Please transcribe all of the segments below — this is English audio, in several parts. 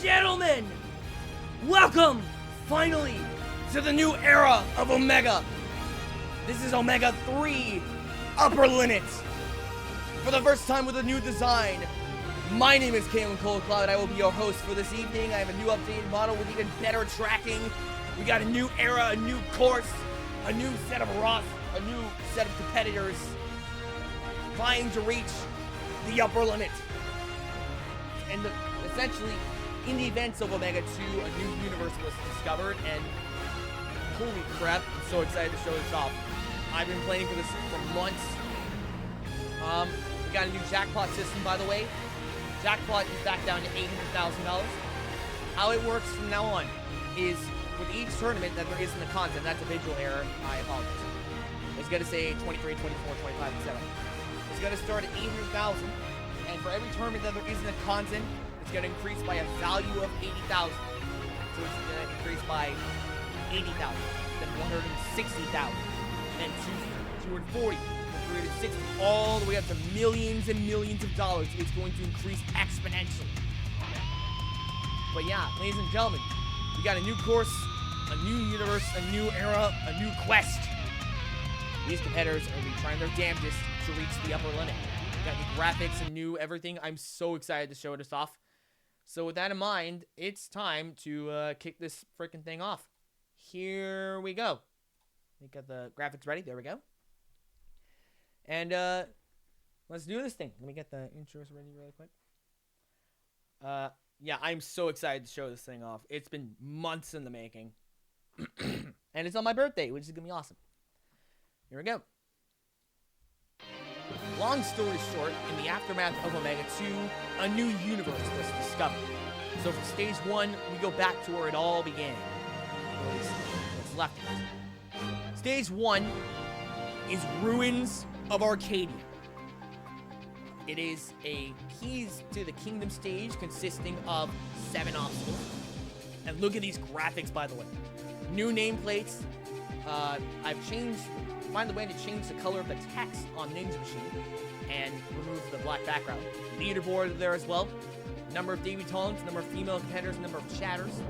gentlemen, welcome, finally, to the new era of Omega. This is OMEGA³ Upper Limit. For the first time with a new design. My name is Kalen Coldcloud. I will be your host for this evening. I have a new updated model with even better tracking. We got a new era, a new course, a new set of routes, a new set of competitors trying to reach the upper limit. And essentially, in the events of OMEGA² a new universe was discovered, and holy crap, I'm so excited to show this off. I've been playing for this for months. We got a new jackpot system, by the way. Jackpot is back down to $800,000. How it works from now on is with each tournament that there isn't a content. That's a visual error. I apologize. It's going to say 23, 24, 25, etc. It's going to start at $800,000, and for every tournament that there isn't a content, it's going to increase by a value of $80,000. So it's going to increase by $80,000, then $160,000, then $240,000. 360, all the way up to millions and millions of dollars. It's going to increase exponentially. But yeah, ladies and gentlemen, we got a new course, a new universe, a new era, a new quest. These competitors are going to be trying their damnedest to reach the upper limit. We got new graphics and new everything. I'm so excited to show this off. So with that in mind, it's time to kick this freaking thing off. Here we go. We got the graphics ready. There we go. And, let's do this thing. Let me get the intros ready really quick. Yeah, I'm so excited to show this thing off. It's been months in the making. And it's on my birthday, which is gonna be awesome. Here we go. Long story short, in the aftermath of OMEGA² a new universe was discovered. So for stage 1, we go back to where it all began. Or at least what's left of it. Stage 1 is Ruins of Arcadia. It is a Keys to the Kingdom stage consisting of 7 obstacles. And look at these graphics, by the way. New nameplates. Find the way to change the color of the text on Ninja Machine and remove the black background. Leaderboard there as well. Number of debutantes, number of female competitors, number of chatters.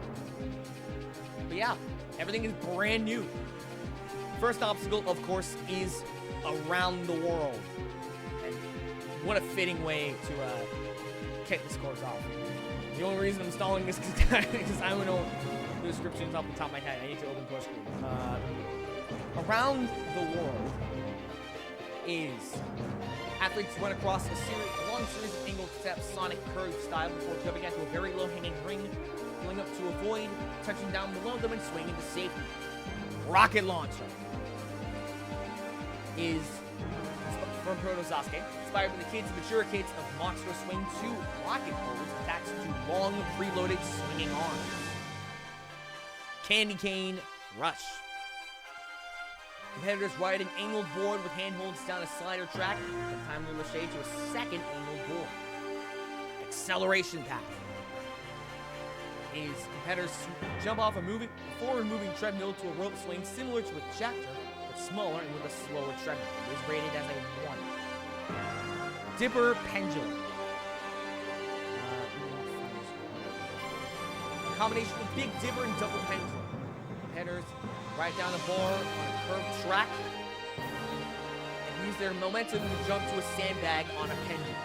But yeah, everything is brand new. First obstacle, of course, is around the world. And what a fitting way to kick this course off. The only reason I'm installing this is because I don't know the descriptions off the top of my head. I need to open push screen. Around the world is athletes run across a long series of angled steps, sonic curve style, before jumping into a very low-hanging ring, going up to avoid, touching down below them, and swinging to safety. Rocket launcher is from Proto Sasuke, inspired by the kids and mature kids of Monster Swing 2 rocket poles attached to long, preloaded swinging arms. Candy Cane Rush. Competitors ride an angled board with handholds down a slider track, and time limit shade to a second angled board. Acceleration Path is competitors jump off a forward-moving treadmill to a rope swing similar to a tractor, smaller and with a slower treadmill. It is rated as a 1. Dipper Pendulum. A combination of Big Dipper and Double Pendulum. Competitors ride down a bar on a curved track and use their momentum to jump to a sandbag on a pendulum.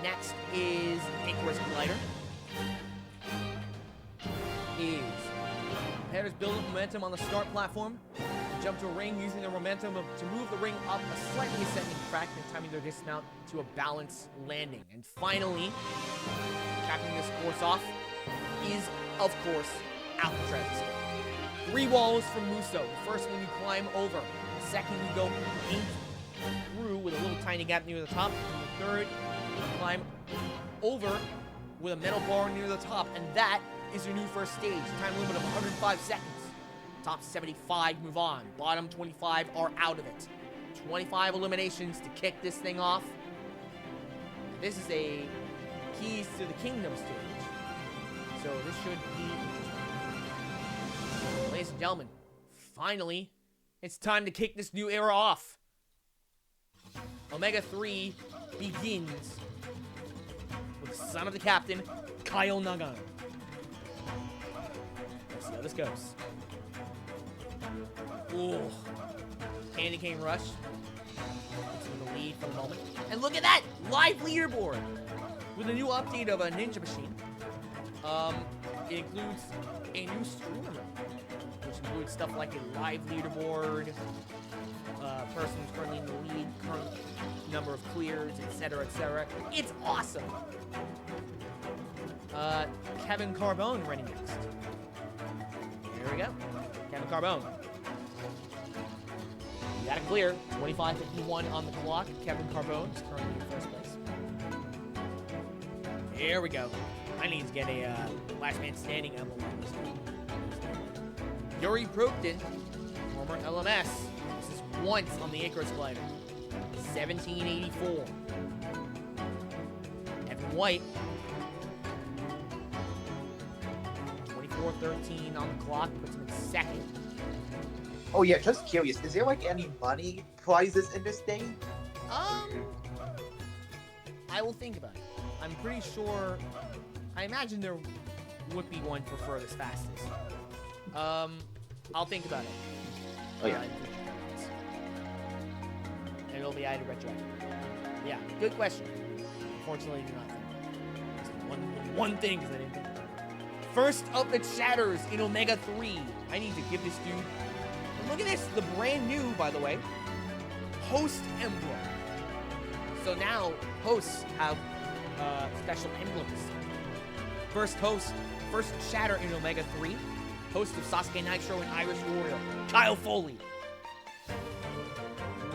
Next is Icarus Glider. Competitors build up momentum on the start platform, jump to a ring using their momentum to move the ring up a slightly ascending track and timing their dismount to a balanced landing. And finally, capping this course off is, of course, Alcatraz Escape. 3 walls from Muso. The first one you climb over. The second you go in through with a little tiny gap near the top. And the third you climb over with a metal bar near the top. And that is your new first stage. Time limit of 105 seconds. Top 75 move on. Bottom 25 are out of it. 25 eliminations to kick this thing off. This is a Keys to the Kingdom stage. So this should be interesting. Ladies and gentlemen, finally, it's time to kick this new era off. OMEGA³ begins with Son of the Captain Kyle Nagano. Let's see how this goes. Ooh. Candy Cane Rush. It's in the lead for the moment. And look at that! Live leaderboard! With a new update of a Ninja Machine. It includes a new streamer mode, which includes stuff like a live leaderboard, person who's currently in the lead, current number of clears, etc., etc. It's awesome! Kevin Carbone running next. There we go. Kevin Carbone. You got it clear. 25:51 on the clock. Kevin Carbone is currently in first place. Here we go. I need to get a last man standing emblem on this one. Yuri Proktin, former LMS. This is once on the Icarus glider. 1784. Evan White. 24:13 on the clock. Puts him in second. Oh yeah, just curious. Is there like any money prizes in this thing? I will think about it. I'm pretty sure. I imagine there would be one for furthest fastest. I'll think about it. Oh yeah. And it'll be added retroactively. Yeah, good question. Unfortunately, I do not think. It's one thing that I didn't think about. First up that shatters in OMEGA³. I need to give this dude. And look at this, the brand new, by the way, host emblem. So now hosts have special emblems. First shatter in OMEGA³, host of Sasuke Nitro and Irish Warrior, Kyle Foley.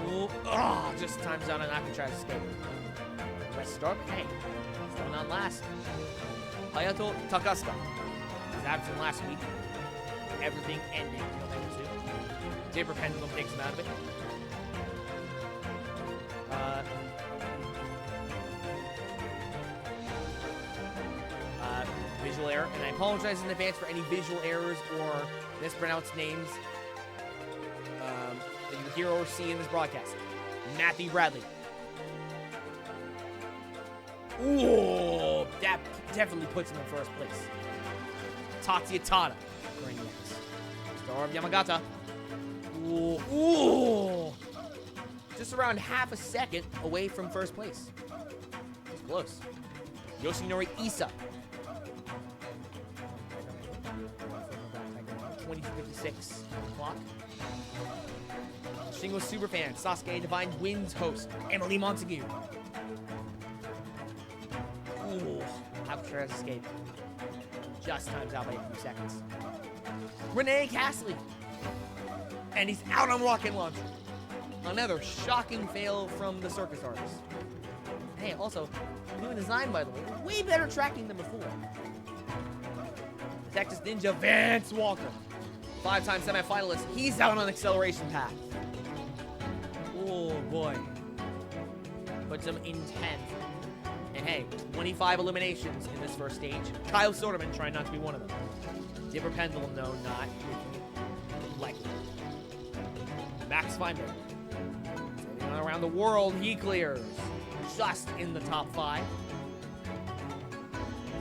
Ooh, just times out on Alcatraz escape. Let's start. Hey, still not last. Hayato Takasuka was absent last week. Everything ending in OMEGA2. Dipper Pendulum takes him out of it. Visual error, and I apologize in advance for any visual errors or mispronounced names that you hear or see in this broadcast. Matthew Bradley. Ooh, that definitely puts him in first place. Tatsuya Tada. Star of Yamagata. Ooh. Just around half a second away from first place. It's close. Yoshinori Issa. 22:56 clock. Shingo Superfan, Sasuke Divine Winds host, Emily Montague. Ooh, Alcatraz escape. Just times out by a few seconds. Renee Castley. And he's out on rocket launcher. Another shocking fail from the circus artist. Hey, also, new design, by the way. Way better tracking than before. Texas Ninja Vance Walker. 5-time semifinalist. He's out on acceleration path. Oh, boy. Puts him in 10th. And hey, 25 eliminations in this first stage. Kyle Soderman trying not to be one of them. Dipper Pendulum, no, not. Likely. Max Feinberg. Sailing around the world, he clears. Just in the top 5.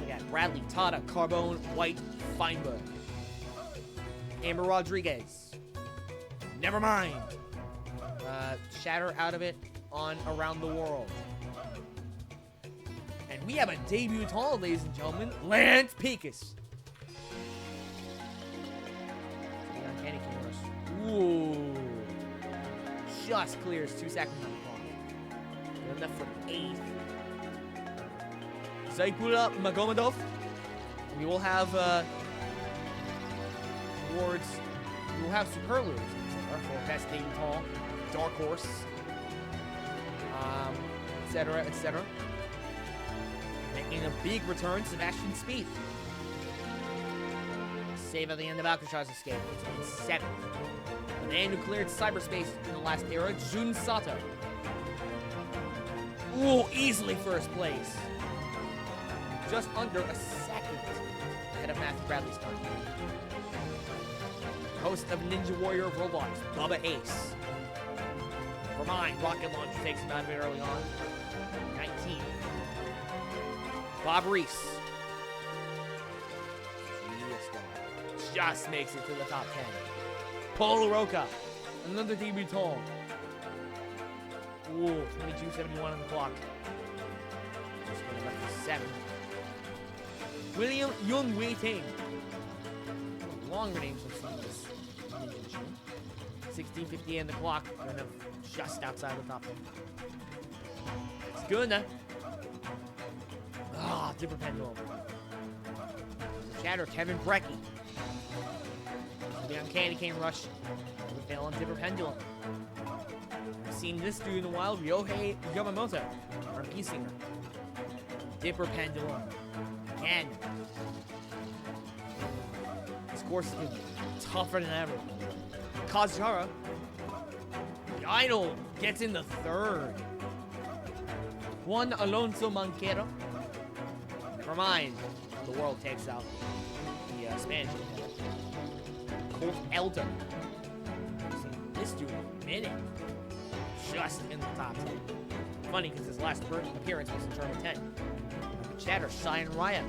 We got Bradley, Tada, Carbone, White, Feinberg. Amber Rodriguez. Never mind. Shatter out of it on Around the World. And we have a debutant, ladies and gentlemen. Lance Pekus. Ooh. Just clears 2 seconds on the clock. Good enough for 8th. Zaipura Magomedov. We will have awards. We will have superlatives for best debutant, dark horse, etc., etc. Making a big return, Sebastian Speed. Save at the end of Alcatraz escape. It's 7th. The man who cleared cyberspace in the last era, Jun Sato. Ooh, easily first place. Just under a second ahead of Matthew Bradley's time. Host of Ninja Warrior of Roblox, Bubba Ace. For mine, rocket launcher takes him out of it early on. 19. Bob Reese. just makes it to the top 10. Paul Roca, another debutant. Ooh, 22.71 on the clock. Just going back to 7. William Young Wei Ting. Longer names I've seen this ninja machine. 16.58 on the clock. Kind of just outside the top 10. It's good, huh? Ah, Dipper Pendulum. Shatter, Kevin Brecky. Be on Candy Cane Rush. We fail on Dipper Pendulum. I've seen this dude in a while, Ryohei Yamamoto, R&B singer. Dipper Pendulum. Again. This course is gonna be tougher than ever. Kazuhara. The Idol gets in the 3rd. Juan Alonso Manquero. Never mind. The world takes out the Spanish competitor. Colt Elder. This dude minute. Just in the top 10. Funny because his last appearance was in tournament 10. Chatter, Cheyenne Ryan.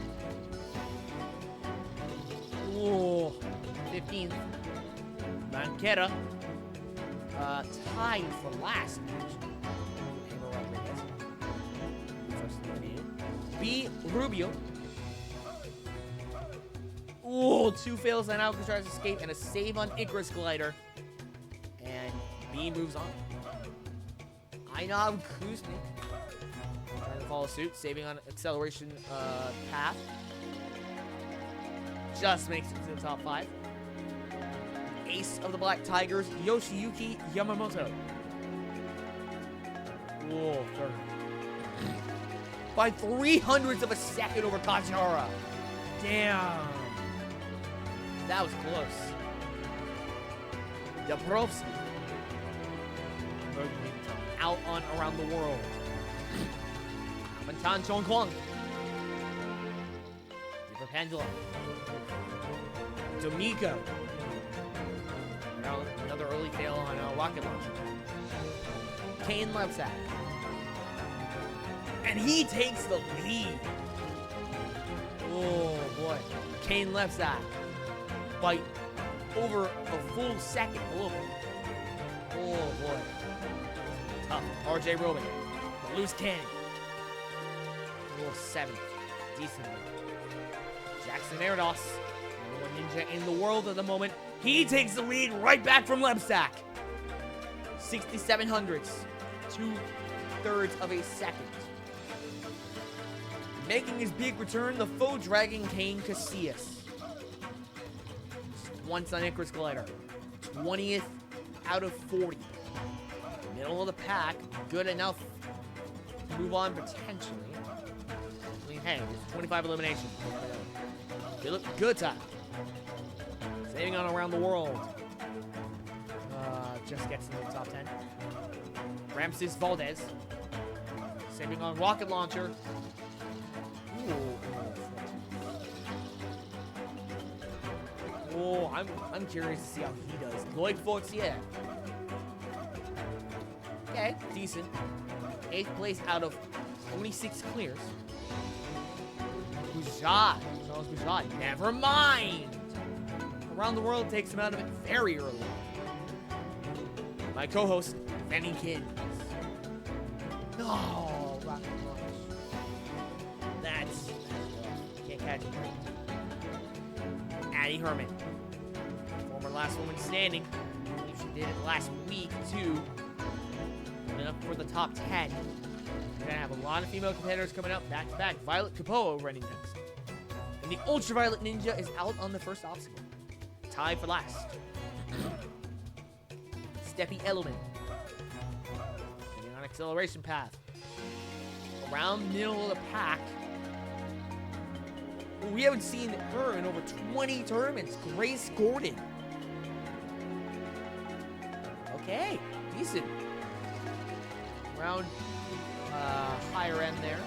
Ooh, 15th. Manquera. Tied for last match. B. Rubio. Ooh, 2 fails on Alcatraz Escape and a save on Icarus Glider. And B moves on. Ainab Kuznik. Trying to follow suit, saving on acceleration path. Just makes it to the top 5. Ace of the Black Tigers, Yoshiyuki Yamamoto. Whoa, 3rd. By 300ths of a second over Kazuhara. Damn. That was close. Dabrowski. Out on Around the World. Mantan Chongquang. Dipper Pendulum. Domiko. Now another early fail on Rocket Launcher. Kane Levsack. And he takes the lead. Oh boy. Kane Levsack. By over a full second. Oh boy. Tough. RJ Robin. Loose cannon. 7th. Decent. Jackson Erdos. Number 1 ninja in the world at the moment. He takes the lead right back from Lebsack. 67 hundredths. 2/3 of a second. Making his big return, the foe dragging Kane Casillas. Once on Icarus Glider. 20th out of 40. Middle of the pack. Good enough to move on potentially. I mean, hey, it's 25 elimination. They look good time. Saving on Around the World. Just gets into the top 10. Ramses Valdez. Saving on Rocket Launcher. Oh, I'm curious to see how he does. Lloyd Fox, yeah. Okay, decent. 8th place out of 26 clears. Bujad. Charles Bujad. Never mind. Around the World takes him out of it very early. My co-host, Benny Kidd. No, Rocket Launch. That's can't catch it. Addie Herman. Former last woman standing. I believe she did it last week, too. Coming up for the top 10. We're going to have a lot of female competitors coming up back to back. Violet Capoe running next. And the Ultraviolet Ninja is out on the first obstacle. Tied for last. Steffi Edelman. Getting on acceleration path. Around middle of the pack. We haven't seen her in over 20 tournaments. Grace Gordon. Okay, decent. Around higher end there.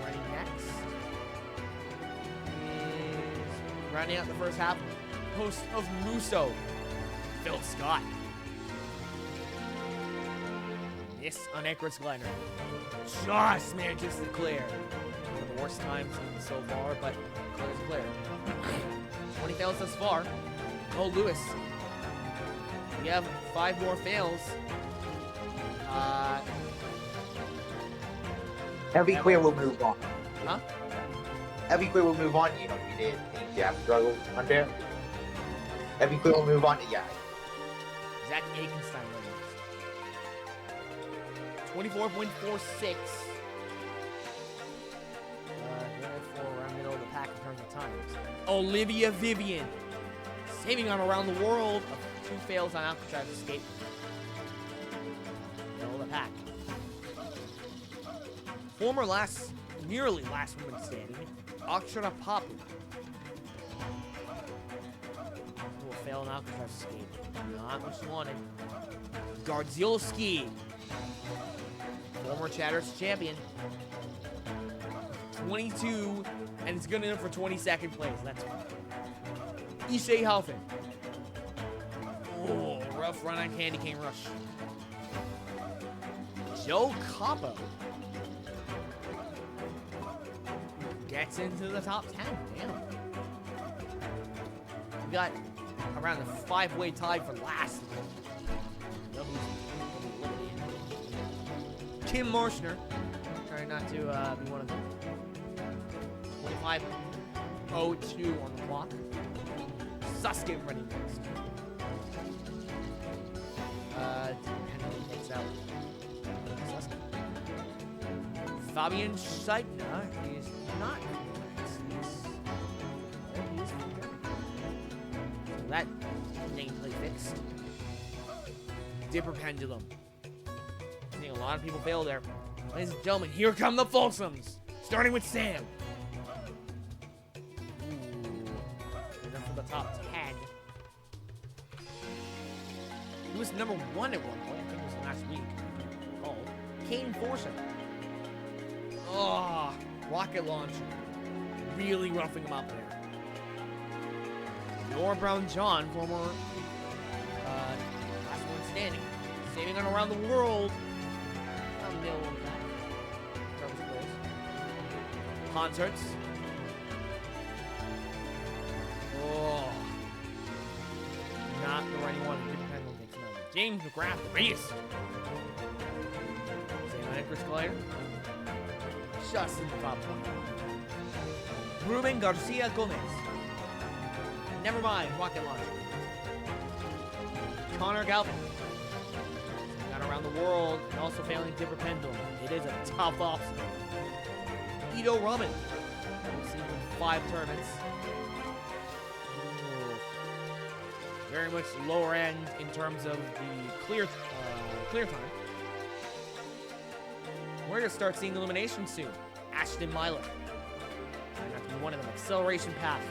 Running next is rounding out the first half. Host of Muso, Phil Scott. This on Icarus Glider. Just manages to clear. One of the worst times so far, but Clear's clear. 20 fails thus far. Oh, Lewis. We have 5 more fails. Every clear will move on. Huh? Every clear will move on. You know, you did think you have struggle unfair. Every clear will move on. Yeah. Zach Akenstein wins. 24.46. Therefore, around middle of the pack in terms of times. Olivia Vivian. Saving on around the world of 2 fails on Alcatraz escape. Middle of the pack. Former nearly last woman standing, Akshara Papu. Will fail on Alcatraz escape. Not what she wanted. Gardzielski. Former Chatters champion. 22, and it's gonna end for 22nd place. That's fine. Ishay Halfin. Oh, rough run on Candy Cane Rush. Joe Capo gets into the top 10. Damn. We got around the 5-way tie for last. Kim Marshner. Trying not to be one of them. 25.02 on the clock. Sasuke ready next. Henry takes out Sasuke. Fabian Scheibner is not he's so that nameplate fixed. Dipper Pendulum. I think a lot of people fail there. Ladies and gentlemen, here come the Folsoms. Starting with Sam. Enough for the top 10. He was number 1 at one point. I think it was last week. Oh, Kane Forsen. Oh, rocket launcher. Really roughing him up there. Nora Brown John, former last one standing. Saving on around the world. Middle of that. Concerts. Oh. Not the right one. Independent takes another. James McGrath, the race. Same on Chris Claire. Just in the top 20. Ruben Garcia Gomez. Never mind. Rocket launcher. Connor Galvin. Got around the world and also failing Dipper Pendulum. It is a tough option. Ito Raman. We've seen him in 5 tournaments. Ooh. Very much lower end in terms of the clear time. We're going to start seeing elimination soon. Ashton Myler. Have to be one of them. Acceleration Path.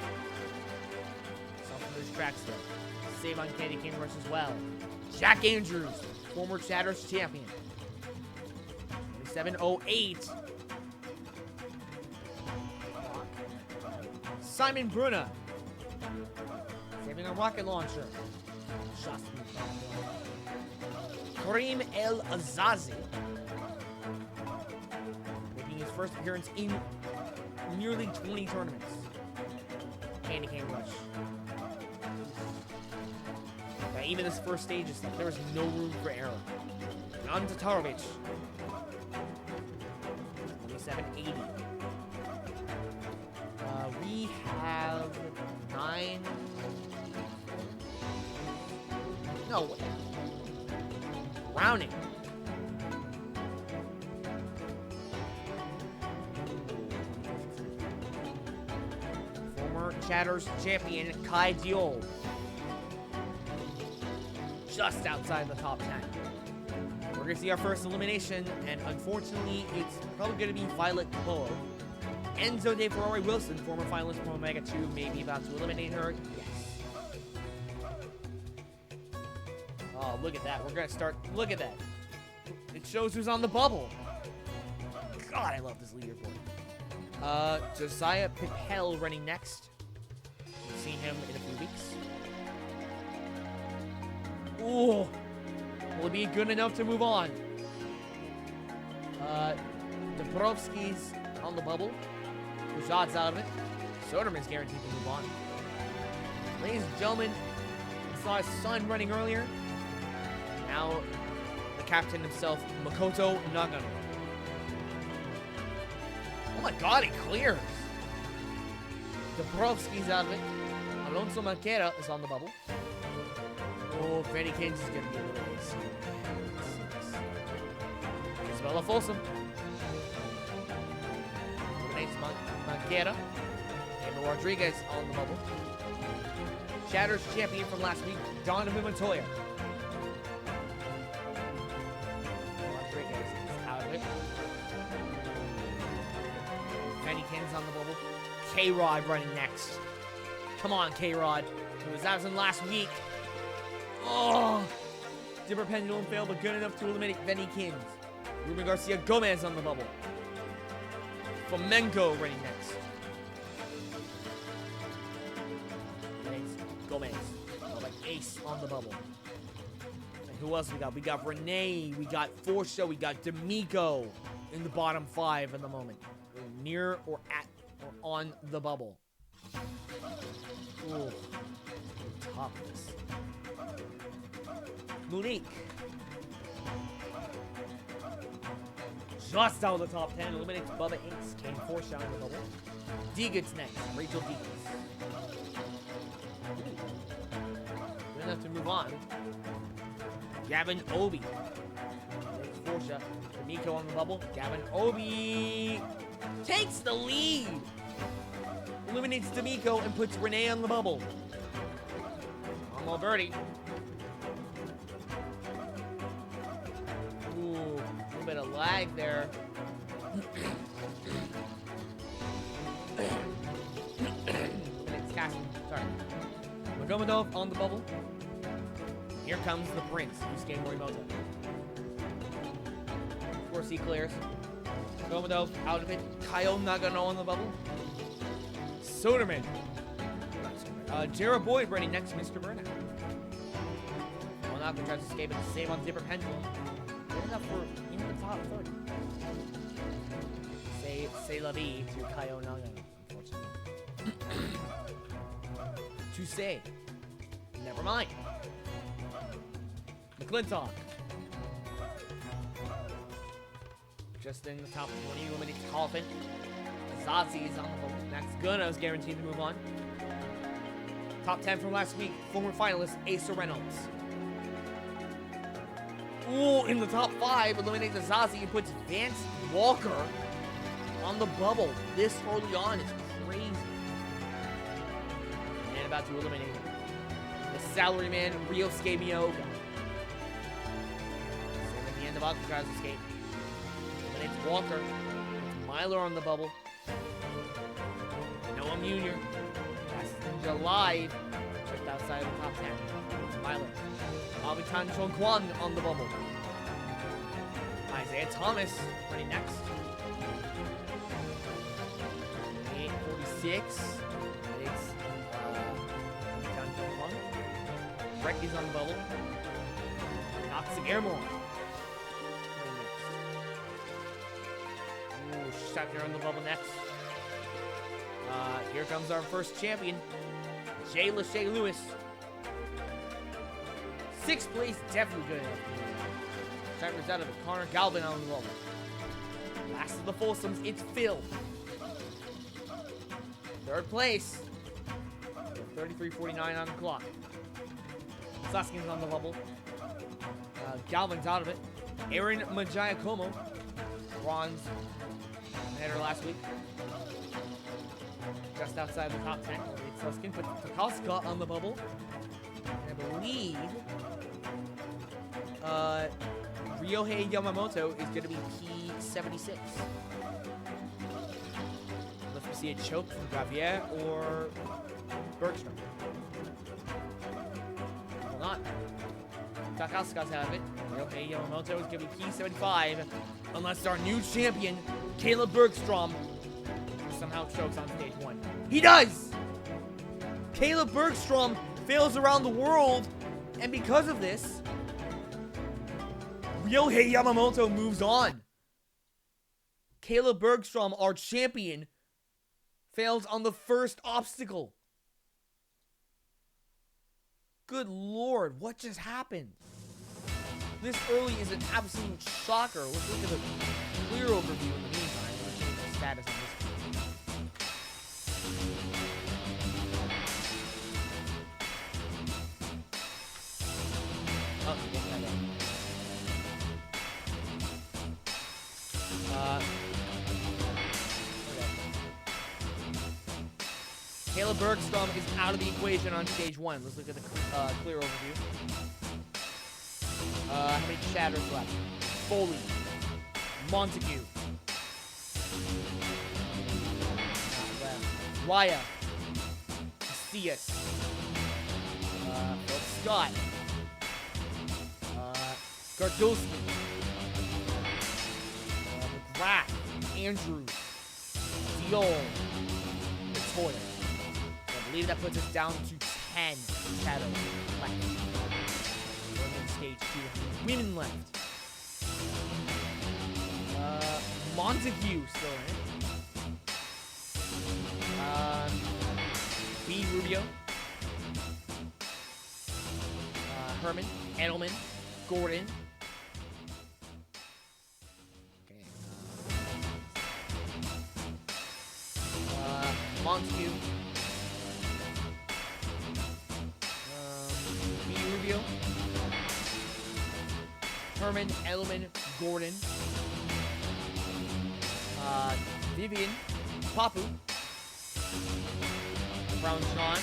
South Rouge track still. Save on Candy Cane Rush as well. Jack Andrews. Former Chatters champion. 27.08. Simon Bruna. Saving a rocket launcher. Just Kareem El Azazi. Making his first appearance in nearly 20 tournaments. Candy Cane Rush. Now, even this first stage is stuff, there was no room for error. Jan Tatarovic. 27.80. We have 9. No. Rounding. Former Chatters champion Kai Diol. Just outside the top 10. We're going to see our first elimination, and unfortunately, it's probably going to be Violet Polo. Enzo De Ferrari Wilson, former finalist from OMEGA² may be about to eliminate her. Yes. Oh, look at that. We're going to start. Look at that. It shows who's on the bubble. God, I love this leaderboard. Josiah Pipel running next. We've seen him in a few weeks. Ooh. Will it be good enough to move on? Dabrowski's on the bubble. Rajad's out of it. Soderman's guaranteed to move on. Ladies and gentlemen, we saw his son running earlier. Now, the captain himself, Makoto Nagano. Oh my god, he clears! Dabrowski's out of it. Alonso Maquera is on the bubble. Oh, Freddie Kins is going to be a little ace. Isabella Folsom. Eliminates Maquera. And Rodriguez on the bubble. Shatter's champion from last week, Donovan Montoya. Rodriguez is out of it. Freddie Kins on the bubble. K-Rod running next. Come on, K-Rod. Who was absent last week. Oh! Dipper Pendulum failed, but good enough to eliminate Benny Kins. Ruben Garcia Gomez on the bubble. Flamenco running next. Gomez. Like Ace on the bubble. And who else we got? We got Renee. We got Forsha. We got D'Amico in the bottom 5 at the moment. We're near or at or on the bubble. Ooh. Top of this. Monique. Just out of the top 10. Eliminates Bubba Ace. Kane Forsha on the bubble. Deegan's next. Rachel Deegan. Good enough to move on. Gavin Obi. Forsha. D'Amico on the bubble. Gavin Obi takes the lead. Eliminates D'Amico and puts Renee on the bubble. On Alberti. Ooh, a little bit of lag there. It's casting. Sorry. Magomedov on the bubble. Here comes the Prince, Yusuke Morimoto. Of course, he clears. Magomedov out of it. Kyle Nagano on the bubble. Soderman. Jared Boyd running next to Mr. Burnout. Well, now tries to escape it. The same on Dipper Pendulum. Good enough for even the top 30. Say la vie to Kyle Nagano, unfortunately. To say. Never mind. McClintock. Just in the top 20, eliminates Coffin. Zazie is on the bubble. Next Gunna is guaranteed to move on. Top 10 from last week, former finalist Asa Reynolds. Ooh, in the top 5, eliminates Zazie and puts Vance Walker on the bubble. This early on is crazy. And about to eliminate the salaryman Ryosuke Miyoga. Same at the end of Alcatraz Escape. Eliminates Walker. Puts Myler on the bubble. Noah Munier. Passes in July. Just outside of the top 10. It's Myler. Avitan Chongquan on the bubble. Isaiah Thomas running next. 846. It's Avitan Chongquan. Brecky's on the bubble. Knox Airmore. Running next. Ooh, Shatner on the bubble next. Here comes our first champion, Jay Lachey Lewis. 6th place, definitely good enough. Shatner's out of it. Connor Galvin on the bubble. Last of the Folsoms, it's Phil. 3rd place, 33:49 on the clock. Suskin's on the bubble. Galvin's out of it. Aaron Majiakomo, bronze header last week. Just outside the top 10. Suskin puts Takaska on the bubble. And I believe Ryohei Yamamoto is going to be P76. Unless we see a choke from Gravier or Bergstrom. Will not. Takaska's out of it. Ryohei Yamamoto is going to be P75. Unless our new champion, Caleb Bergstrom, somehow chokes on stage 1. He does! Caleb Bergstrom fails around the world, and because of this, Ryohei Yamamoto moves on. Caleb Bergstrom, our champion, Fails on the first obstacle. Good lord, what just happened? This early is an absolute shocker. Let's look at the clear overview in the meantime. I'm going to change the status on this one. Oh, get that in. Caleb Bergstrom is out of the equation on stage 1. Let's look at the clear overview. How many shatters left? Foley. Montague. Raya. Casillas. Scott. Gardowski. McGrath. Andrews. Diol. Latoya. I believe that puts us down to 10 shadows left. Going in stage 2. Women left. Montague still in it. B. Rubio. Herman. Edelman. Gordon. Okay. Montague. B. Rubio. Herman, Edelman, Gordon. Vivian, Papu. Brown John.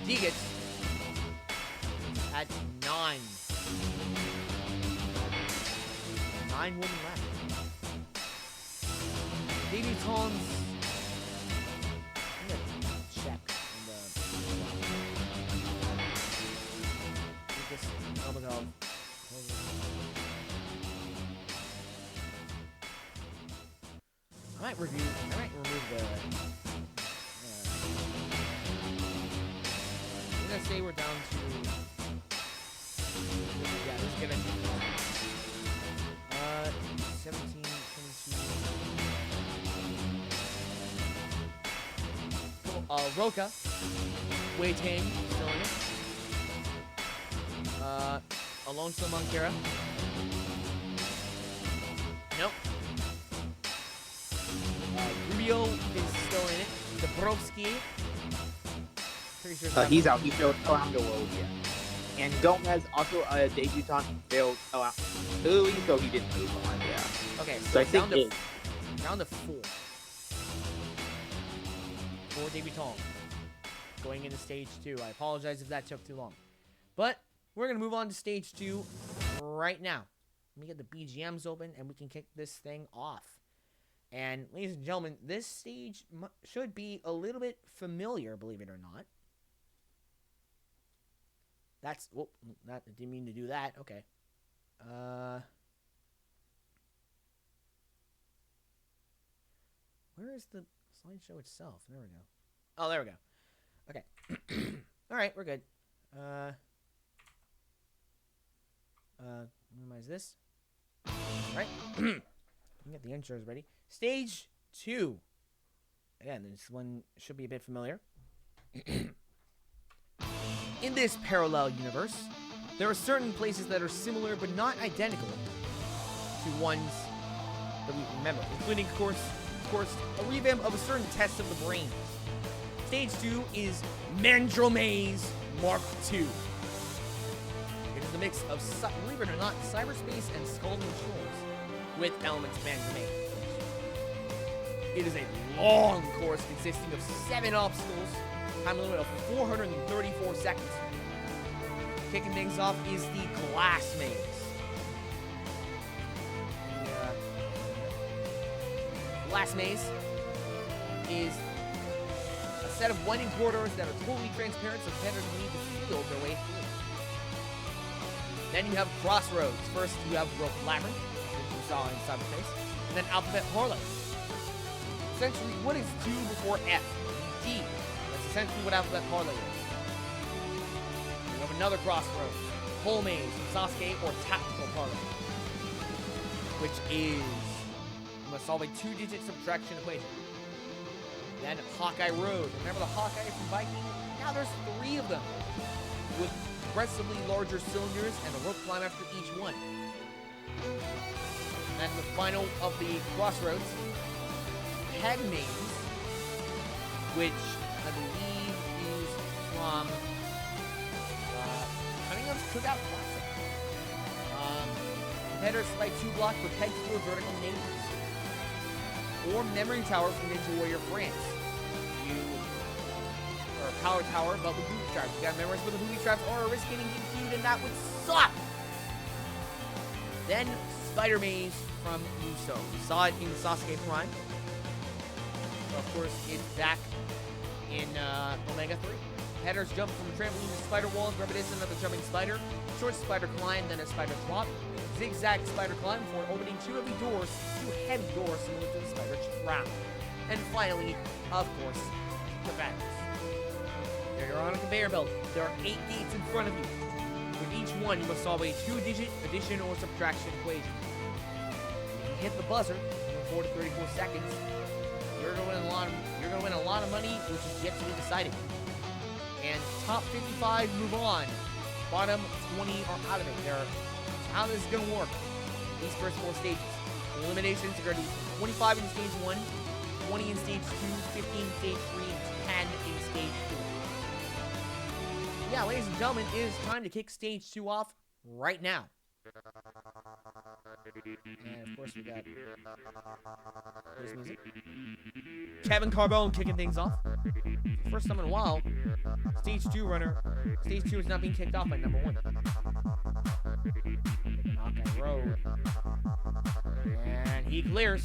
Degas at 9. 9 women left. Debutantes. I'm gonna check on the Lucas Elmagov. I might remove the. I'm gonna say we're down to. Yeah, this is gonna. 17, 22. Roca. Wei Tang, still in it. Alonso Moncera. Nope. Rubio is still in it. Dabrowski. Pretty sure he's out. He failed around the world, yeah. And Gomez, also a debutant, failed around early, so he didn't move on, yeah. Okay, So I down think down to 4. 4 debutants. Going into stage 2. I apologize if that took too long. But we're going to move on to stage 2 right now. Let me get the BGMs open and we can kick this thing off. And ladies and gentlemen, this stage should be a little bit familiar, believe it or not. That's, whoop, that I didn't mean to do that. Okay. Where is the slideshow itself? There we go. Oh, there we go. Okay. All right, we're good. Minimize this. All right. Get the intros ready. Stage 2. Again, this one should be a bit familiar. In this parallel universe, there are certain places that are similar but not identical to ones that we remember, including, of course, a revamp of a certain test of the brains. Stage 2 is Mandromaze Mark II. It is a mix of, believe it or not, cyberspace and scalding shores with elements of Mandromaze. It is a long course consisting of 7 obstacles, time limit of 434 seconds. Kicking things off is the Glass Maze. The Glass Maze is a set of winding corridors that are totally transparent, so competitors need to feel their way through. Then you have Crossroads. First, you have Rope Labyrinth, which you saw in Cyberspace, and then Alphabet Parlay. Essentially, what is 2 before F? D. That's essentially what Alphabet Parlay is. You have another Crossroads, Pole Maze, Sasuke, or Tactical Parlay, which is must solve a 2-digit subtraction equation. Then Hawkeye Road. Remember the Hawkeye from Viking? Now there's 3 of them, with progressively larger cylinders and a rope climb after each one. And the final of the Crossroads, Head Maze, which I believe is from Cunningham's Cookout Classic. Competitors fight 2 blocks with pegs through vertical mazes. Or Memory Tower from Ninja Warrior France. Or Power Tower, but with booby traps. You gotta memorize where the booby traps are, risk getting DQ'd, and that would suck! Then, Spider Maze from Muso. We saw it in Sasuke Prime. Of course, it's back in OMEGA3. Headers jump from trampoline to spider walls, reminiscent of the jumping spider. Short spider climb, then a spider drop. Zigzag spider climb before opening 2 heavy doors, 2 heavy doors similar to the spider trap. And finally, of course, the battles. There you're on a conveyor belt. There are 8 gates in front of you. With each one, you must solve a 2-digit addition or subtraction equation. If you hit the buzzer in 4 to 34 seconds, you're gonna win a lot of money, which is yet to be decided. And top 55 move on. Bottom 20 are out of it. How this is gonna work? These first 4 stages. The eliminations are gonna be 25 in stage 1, 20 in stage 2, 15 in stage 3, and 10 in stage 4. Yeah, ladies and gentlemen, it is time to kick stage 2 off right now. And of course we got this music. Kevin Carbone kicking things off. First time in a while, stage 2 is not being kicked off by number 1. Hawkeye Road. And he clears.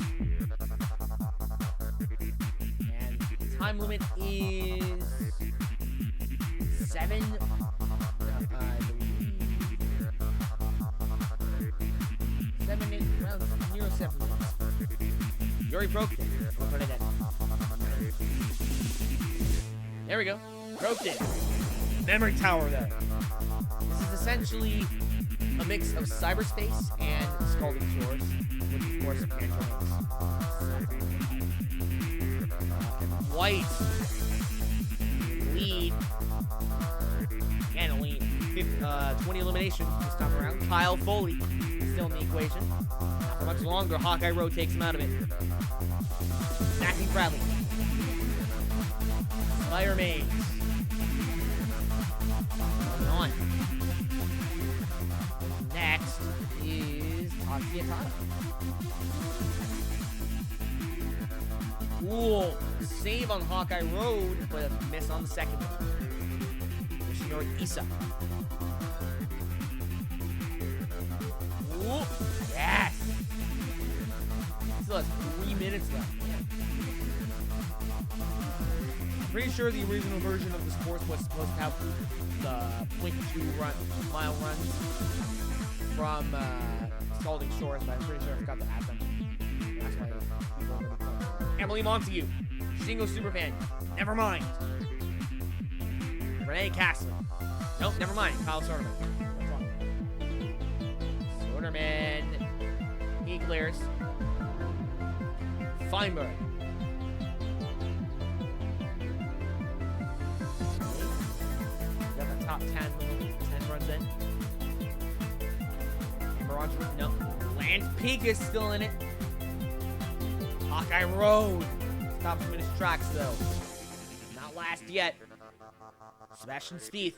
And the time limit is 7. Well, near 7 minutes. You already broke it. We'll put it in. There we go. Broke it. Memory Tower, though. This is essentially a mix of cyberspace and Scalding Shores, which of course are White. Lead. And a lead. 20 eliminations this time around. Kyle Foley still in the equation. Not for much longer. Hawkeye Road takes him out of it. Matthew Bradley. Fire Maze. Moving on. Next is Tatsuya. Cool. Save on Hawkeye Road, but a miss on the second one. Missionary Issa. Ooh, yes! Still has 3 minutes left. I'm pretty sure the original version of the sports was supposed to have the 0.2 mile runs from Scalding Shores, but I'm pretty sure I forgot to add them. That's why Emily Montague, Shingo Superfan, never mind. Renee Castle. Nope, never mind. Kyle Soderman. Soderman. He clears. Feinberg. Got the top 10 runs in. Mirage, no. Lance Peak is still in it. Hawkeye Road. Top finish tracks though. Not last yet. Sebastian Spieth.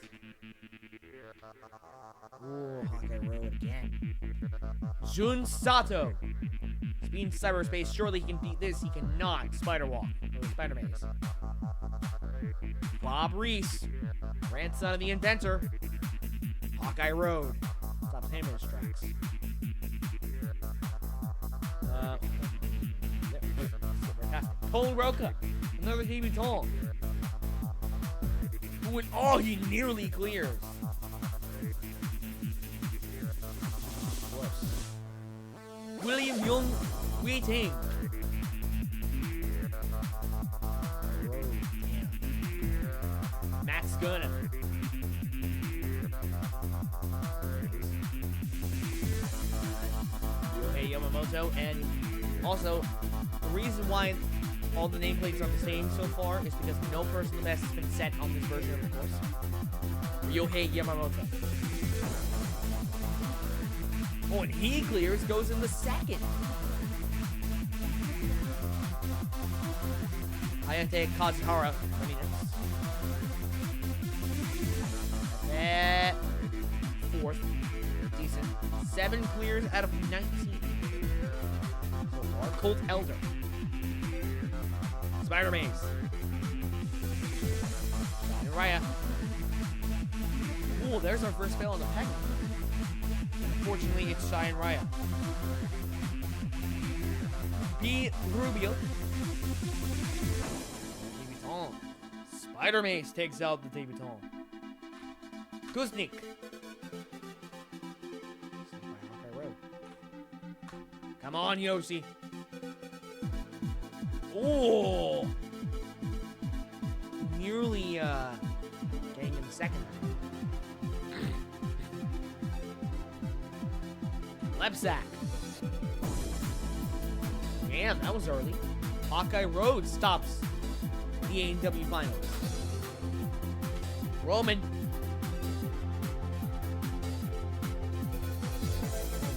Ooh, Hawkeye Road again. Jun Sato. Speed in cyberspace. Surely he can beat this. He cannot. Spider Walk. Or Spider Maze. Bob Reese. Grandson of the inventor. Hawkeye Road. Top 10 minutes tracks. Tone Roca. Another David Tong. Oh, he nearly clears. Of course. William Young Waiting. Max Gunner. Yohei Yamamoto and also The reason why all the nameplates are the same so far is because no personal best has been set on this version of the course. Ryohei Yamamoto. Oh, and he clears, goes in the second. Hayate Kazuhara, 20 minutes. Fourth. Decent. 7 clears out of 19. So far. Colt Elder. Spider Maze. Raya. Ooh, there's our first fail on the peg. Unfortunately, it's Shy and Raya. B. Rubio. Debutant. Spider Maze takes out the debutant. Kuznik. Come on, Yoshi. Oh! Nearly, getting in the second. Lepsack. Damn, that was early. Hawkeye Road stops the A&W Finals. Roman.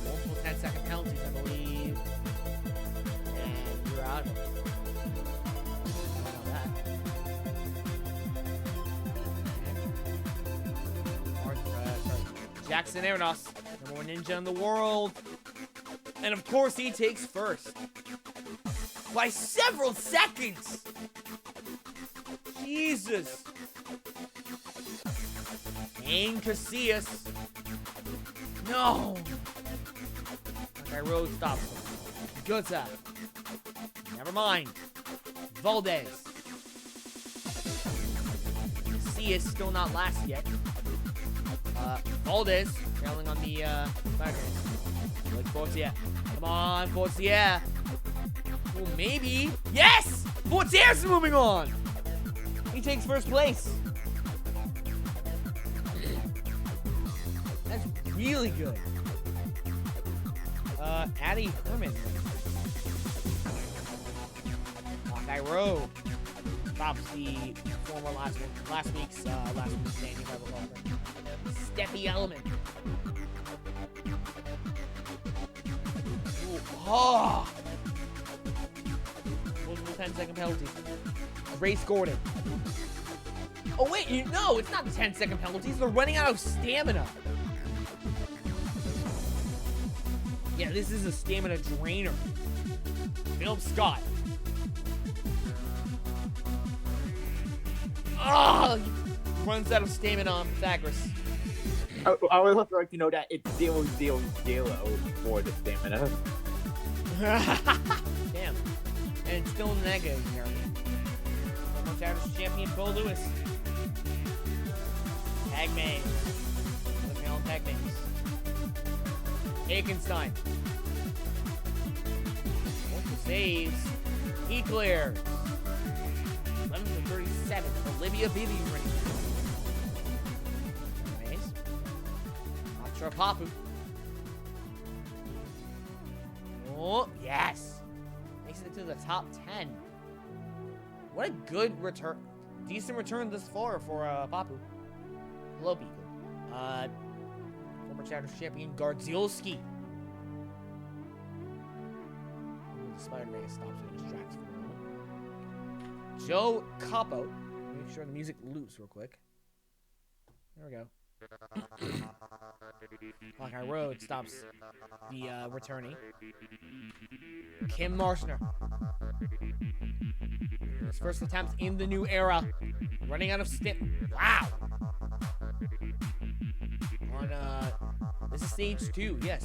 Multiple 10-second penalties, I believe. And you're out. Jackson Aronos, number 1 ninja in the world. And of course, he takes first. By several seconds! Jesus! And Casillas. No! Okay, Road stops him. Gutsa. Never mind. Valdez. Casillas still not last yet. Valdez trailing on the Tigers. Like Fortier. Come on, Fortier. Well, maybe. Yes! Fortier's moving on. He takes first place. That's really good. Addie Herman. Hawkeye Road stops the former last week's standing level holder. Steppy Element. Ooh, oh! Multiple 10-second penalties. Grace Gordon. Oh wait, no, it's not 10-second penalties. They're running out of stamina. Yeah, this is a stamina drainer. Philip Scott. Oh, runs out of stamina on Pythagoras. I would like to know that it's 0-0-0 for the stamina. Damn. And it's still negative here. Former champion Bo Lewis. Tag maze. Looking on tag maze. Aikenstein. Multiple saves. He clears. 11-37. Olivia Vivi ring. Papu. Oh, yes. Makes it to the top 10. What a good return. Decent return this far for Papu. Hello, people. Former Challengers champion Gardzielski. The Spider-Man stops and distracts for a moment. Joe Capo. Make sure the music loops real quick. There we go. Hawkeye Road stops the returnee. Kim Marshner. His first attempt in the new era. Running out of stim. Wow. On this is stage 2, yes.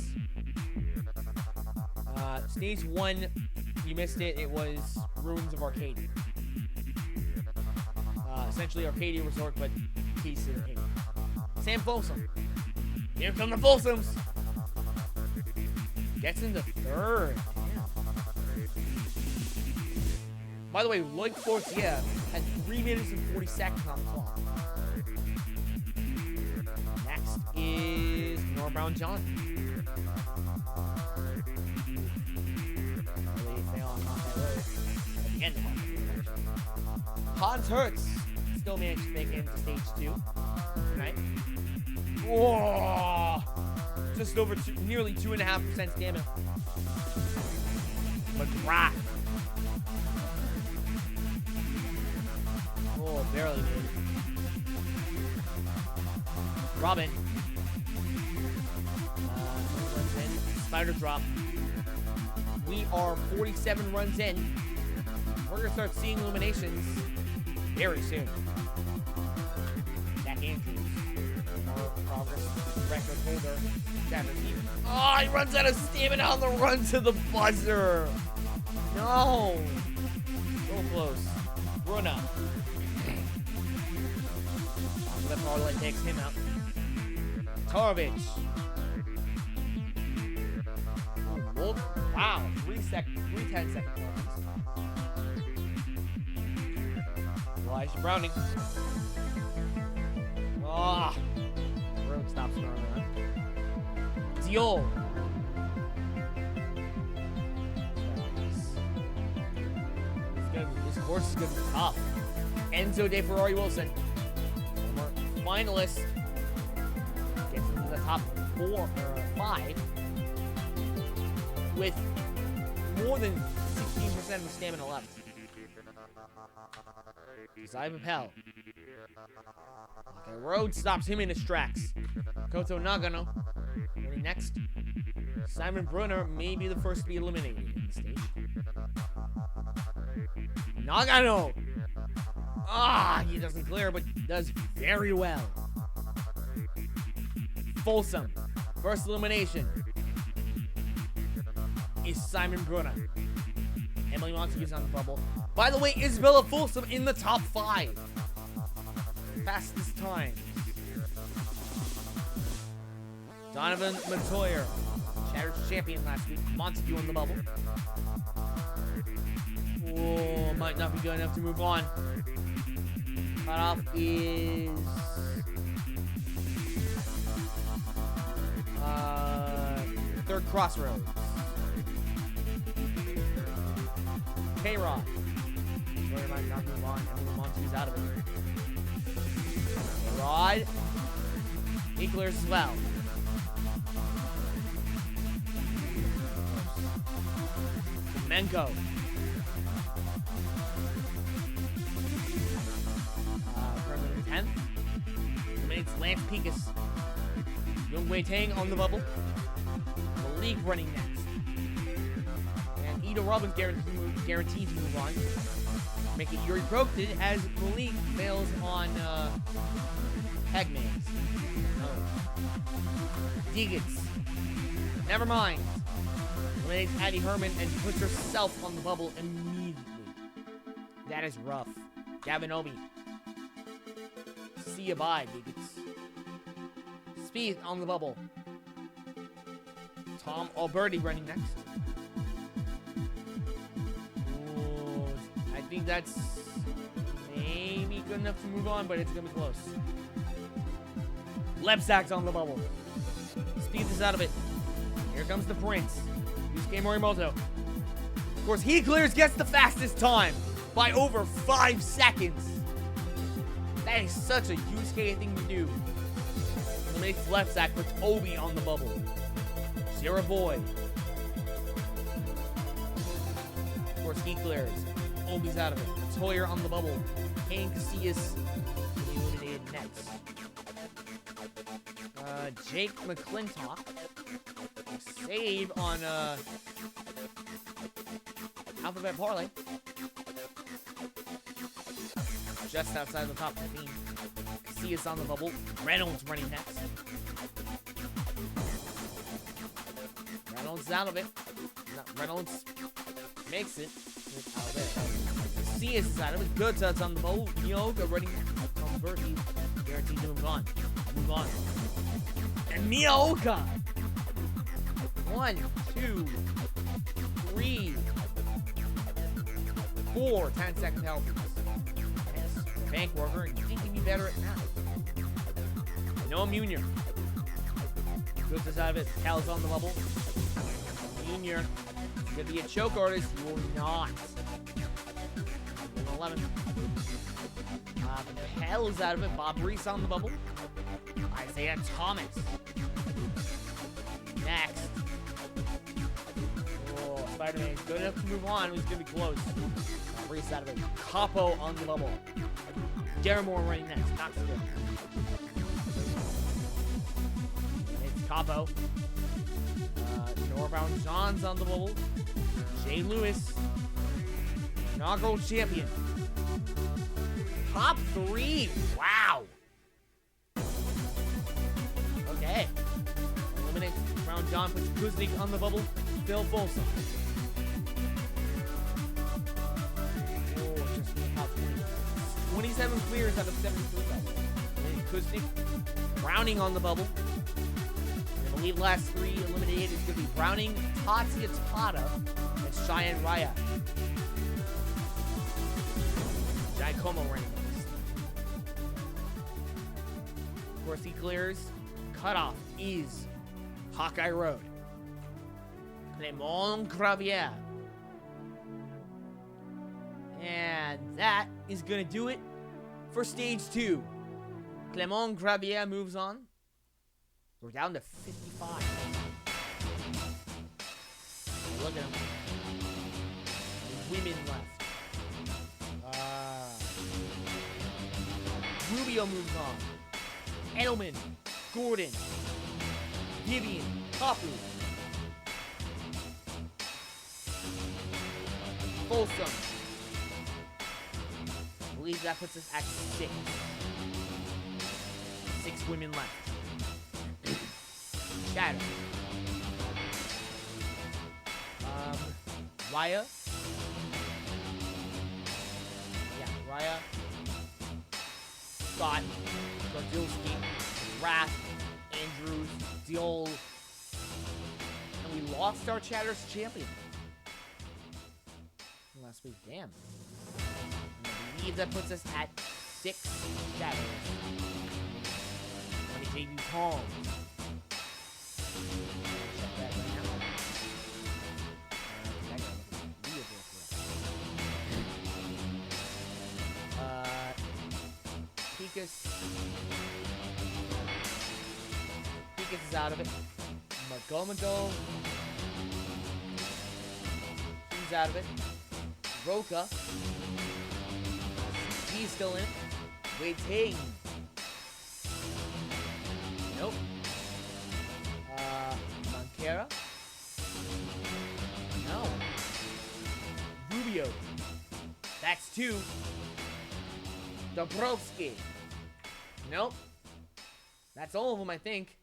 Stage 1, you missed it. It was Ruins of Arcadia. Essentially Arcadia Resort, but piece of Arcadia. Sam Folsom. Here come the Folsoms. Gets into third. Damn. By the way, Lloyd Fortier had 3 minutes and 40 seconds on the clock. Next is Nora Brown John. stay on that road at the end of it. Hans Hertz still managed to make it into stage 2. Right? Whoa! Just over nearly 2.5% stamina. McGrath. Oh, barely made it. Robin. Runs in. Spider drop. We are 47 runs in. We're going to start seeing illuminations very soon. Jack Andrews. More progress. Record holder. Oh, he runs out of stamina on the run to the buzzer. No. So close. Bruna. That parlay takes him out. Tarovich. Oh, wow. 3 10-second runs. Elijah Browning. Ah. Road stops running around. Diol. This course is going to be tough. Enzo De Ferrari Wilson. Finalist. Gets into the top 4 or 5 with more than 16% of the stamina left. Simon Pell. Okay, Road stops him in his tracks. Koto Nagano. Ready next. Simon Brunner may be the first to be eliminated in the stage. Nagano! Ah, he doesn't clear, but does very well. Folsom. First elimination is Simon Brunner. Emily Montague's on the bubble. By the way, Isabella Folsom in the top 5. Fastest time. Donovan Montoya. Shattered champion last week. Montague on the bubble. Oh, might not be good enough to move on. Cutoff is... third crossroads. K-Rod. Sorry, might not move on. Emily Montague's out of it. K-Rod. He clears as well. Menko. Permanent 10th. Eliminates Lance Pikus. Yung Wei Tang on the bubble. Malik running next. And Ida Robbins guaranteed to move on. Making Yuri Prokted as Malik fails on Hegmans. Deegans. Never mind. Eliminates Addie Herman and puts herself on the bubble immediately. That is rough. Gavin Obi. See ya bye, Deegans. Speed on the bubble. Tom Alberti running next. Ooh, I think that's maybe good enough to move on, but it's gonna be close. Lebsack's on the bubble. Speed is out of it. Here comes the Prince. Yusuke Morimoto. Of course, he clears, gets the fastest time by over 5 seconds. That is such a Yusuke thing to do. Eliminates Lebsack, puts Obi on the bubble. Sarah Boy. Of course, he clears. Obi's out of it. Toyer on the bubble. Kane Casillas eliminated next. Jake McClintock. Save on Alphabet Parlay. Just outside the top 15. Casillas on the bubble. Reynolds running next. Reynolds is out of it. No, Reynolds makes it. Out of it. Casillas is out of it. Good touch on the bubble. Mioka running from Berkey. Guaranteed to move on. Move on. And Mioka! 1, 2, 3, 4 10-second penalties. Yes, bank worker, and you think he'd be better at math. Noah Munier. Goes this out of it. Cal's on the bubble. Munier Could be a choke artist. You're not. 11. Pell is out of it. Bob Reese on the bubble. Isaiah Thomas. Next. Oh, Spider-Man good enough to move on. He's going to be close. Bob Reese out of it. Capo on the bubble. Daramore running next. Not so good. It's Capo. Norbound John's on the bubble. Jay Lewis. Inaugural champion. Top 3. Wow. Okay. Eliminate Brown John puts Kuznik on the bubble. Phil Folsom. Oh, just how 27 clears out of 73. Kuznik. Browning on the bubble. I believe last 3 eliminated is going to be Browning, Tatsuya Tada, and Cheyenne Raya. Giacomo running next. Of course, he clears. Cutoff is Hawkeye Road. Clément Gravier. And that is going to do it for stage 2. Clément Gravier moves on. We're down to 55. Look at him. Women left. Rubio moves on. Edelman, Gordon, Vivian, Kapu, Folsom. I believe that puts us at 6. 6 women left. Shadow. Raya. Yeah, Raya. Scott. Gardilski. Rath. Andrews. Diol. And we lost our Chatter's champion last week. Damn. And I believe that puts us at 6 Shadows. 20 JV Palms. Pikas is out of it. Magomado. He's out of it. Roca. He's still in it. Wei Ting. Nope. Moncera. No. Rubio. That's 2. Dabrowski. Nope. That's all of them, I think.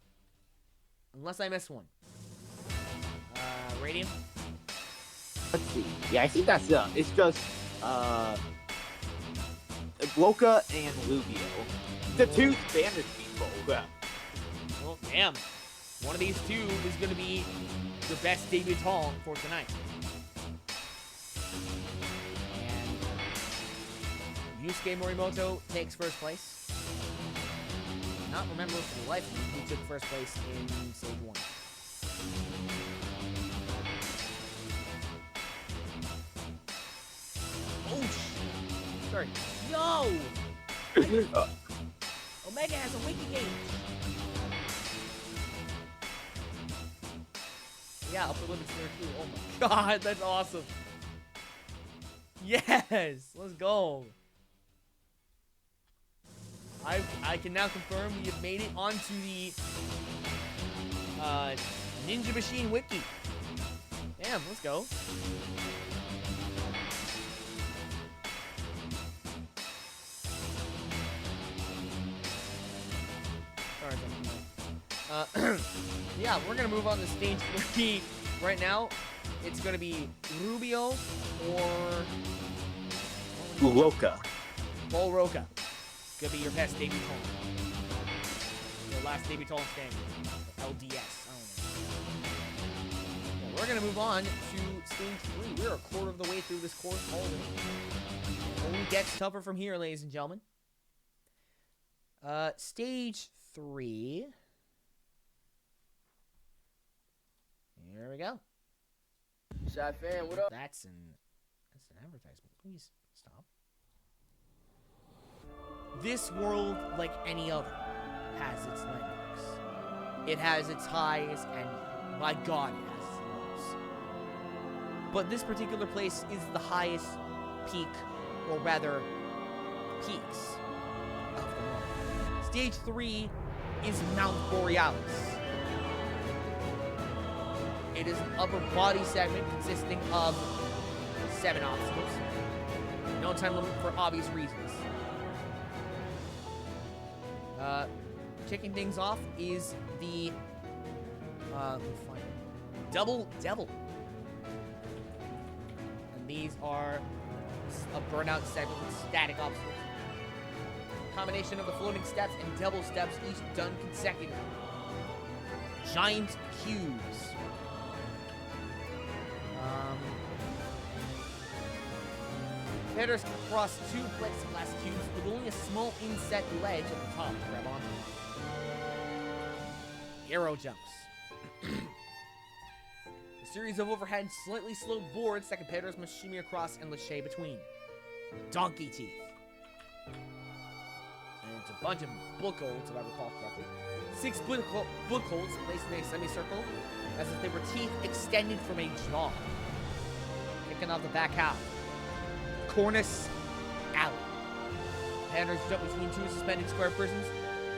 Unless I missed one. Radium. Let's see. Yeah, I think that's it's just Bloca and Lubio. The 2 Spanish people. Well, damn. One of these 2 is going to be the best debutant for tonight. And Yusuke Morimoto takes first place. Not remember for the life of me who took first place in stage 1. Oh, sorry. Yo! Omega has a wiki gauge. Yeah, upper limits there too. Oh my god, that's awesome. Yes! Let's go. I can now confirm we have made it onto the Ninja Machine Wiki. Damn, let's go. Sorry, yeah, we're gonna move on to stage 3 right now. It's gonna be Rubio or Roca. Bull Roca. Gonna be your best debutant. Your last debutant standing. LDS. I don't know. Yeah, we're gonna move on to stage 3. We're a quarter of the way through this course already. It only gets tougher from here, ladies and gentlemen. Stage 3. Here we go. Shy fan, what up? That's an advertisement. Please stop. This world, like any other, has its landmarks. It has its highs, and by God, it has its lows. But this particular place is the highest peak, or rather, peaks of the world. Stage 3 is Mount Borealis. It is an upper body segment consisting of 7 obstacles. No time limit for obvious reasons. Kicking things off is the let me find it. Double Devil. And these are a burnout segment with static obstacles. Combination of the floating steps and double steps, each done consecutively. Giant cubes. Competitors can cross 2 plexiglass cubes with only a small inset ledge at the top to grab onto. Arrow jumps. A series of overhead, slightly sloped boards that competitors must shimmy across and lachey between. Donkey teeth. And it's a bunch of book holds, if I recall correctly. 6 book holds placed in a semicircle, as if they were teeth extended from a jaw. Kicking off the back half. Cornice Alley. Competitors jump between 2 suspended square prisons,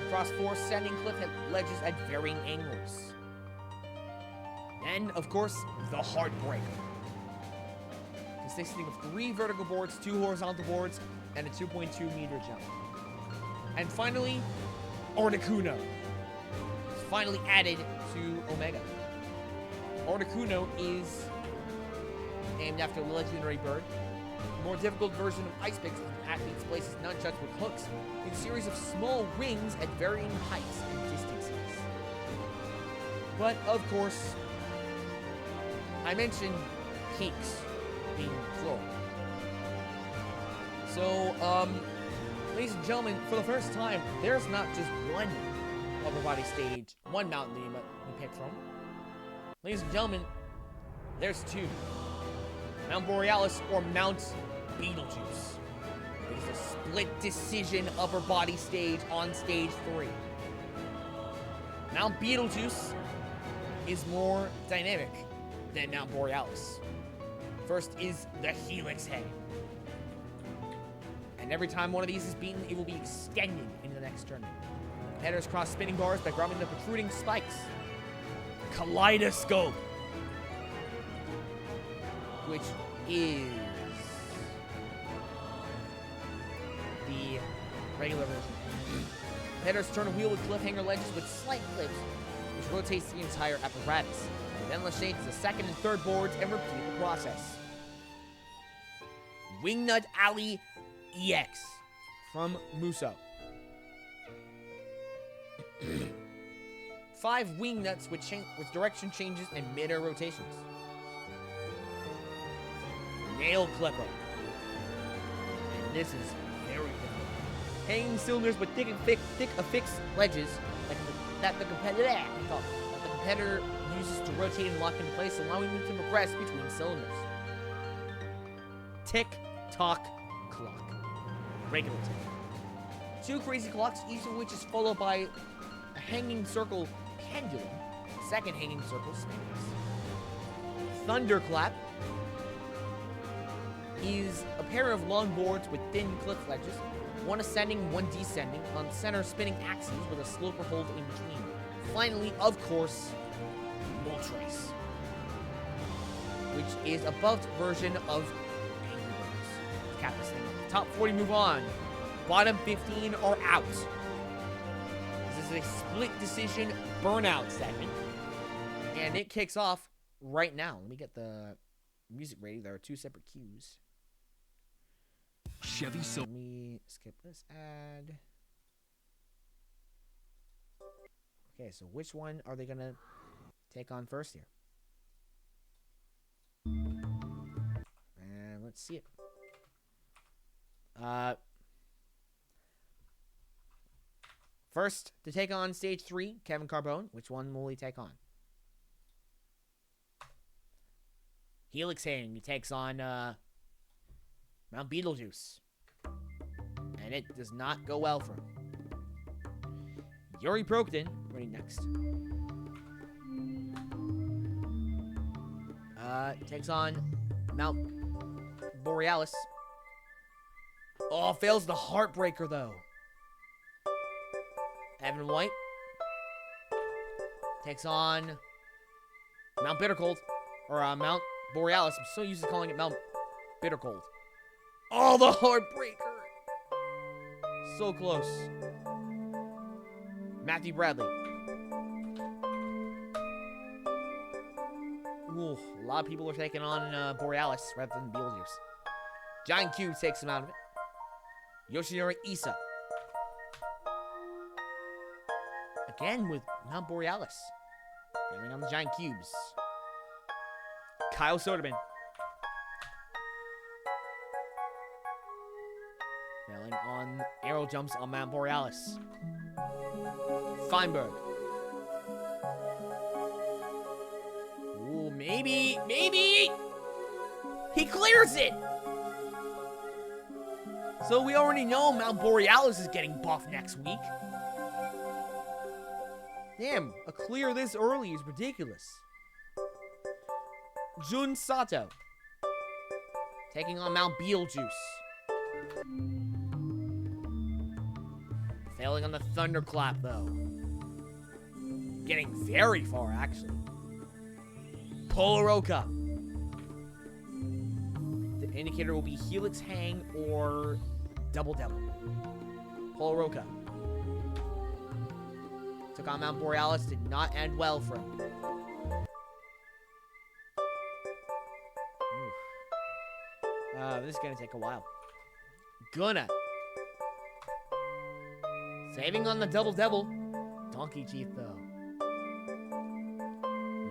across 4 standing cliff ledges at varying angles. Then, of course, the Heartbreaker. Consisting of 3 vertical boards, 2 horizontal boards, and a 2.2 meter jump. And finally, Articuno. It's finally added to Omega. Articuno is named after the legendary bird. A more difficult version of ice picks, athletes places nunchucks with hooks in a series of small rings at varying heights and distances. But, of course, I mentioned peaks being plural. So, ladies and gentlemen, for the first time, there's not just one upper body stage, one mountain that you pick from. Ladies and gentlemen, there's 2. Mount Borealis or Mount Beetlejuice. It is a split decision upper body stage on stage 3. Mount Beetlejuice is more dynamic than Mount Borealis. First is the Helix Head. And every time one of these is beaten, it will be extended into the next tournament. Competitors cross spinning bars by grabbing the protruding spikes. Kaleidoscope, which is the regular version. Competitors turn a wheel with cliffhanger ledges with slight clips, which rotates the entire apparatus. It then shades the second and third boards and repeat the process. Wingnut Alley EX from Muso. 5 wingnuts with direction changes and mid-air rotations. Nail Clipper. And this is very difficult. Hanging cylinders with thick affixed ledges that the competitor uses to rotate and lock into place, allowing them to progress between cylinders. Tick-tock clock. Regular tick. 2 crazy clocks, each of which is followed by a hanging circle pendulum. Second hanging circle spins. Thunderclap is a pair of long boards with thin cliff ledges, one ascending, one descending, on center spinning axes with a sloper hold in between. Finally, of course, Moltres, which is a buffed version of Angry Birds. Let's cap this thing up. Top 40 move on. Bottom 15 are out. This is a split decision burnout segment, and it kicks off right now. Let me get the music ready. There are 2 separate cues. Chevy Let me skip this ad. Okay, so which one are they gonna take on first here? And let's see it. First, to take on stage 3, Kevin Carbone. Which one will he take on? Helix Hang takes on Mount Beetlejuice. And it does not go well for him. Yuri Brogdon, running next. Takes on Mount Borealis. Oh, fails the Heartbreaker, though. Evan White takes on Mount Bittercold. Or Mount Borealis. I'm so used to calling it Mount Bittercold. Oh, the Heartbreaker. So close. Matthew Bradley. Ooh, a lot of people are taking on Borealis rather than Beetlejuice. Giant Cube takes him out of it. Yoshinori Issa. Again with Mount Borealis. Failing on the Giant Cubes. Kyle Soderman. Failing on arrow jumps on Mount Borealis. Feinberg. Ooh, maybe. He clears it! So we already know Mount Borealis is getting buffed next week. Damn, a clear this early is ridiculous. Jun Sato. Taking on Mount Beetlejuice. Failing on the Thunderclap, though. Getting very far, actually. Polaroka. The indicator will be Helix Hang or Double Devil. Polaroka. Took on Mount Borealis, did not end well for him. This is gonna take a while. Gonna. Saving on the Double Devil. Donkey Chief, though.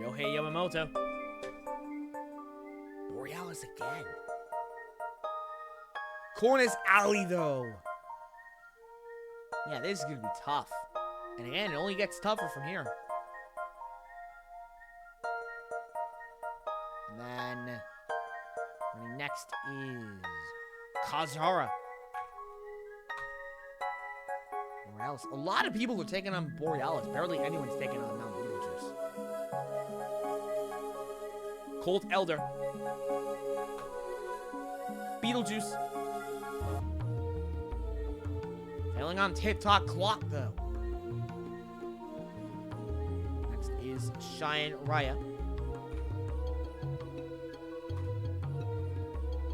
Yohei Yamamoto. Borealis again. Cornus Alley, though. Yeah, this is gonna be tough. And again, it only gets tougher from here. And then running next is Kazuhara. Borealis. A lot of people are taking on Borealis. Barely anyone's taking on Mount Beetlejuice. Colt Elder. Beetlejuice. Failing on Tip-Top Clock, though. Next is Cheyenne Raya.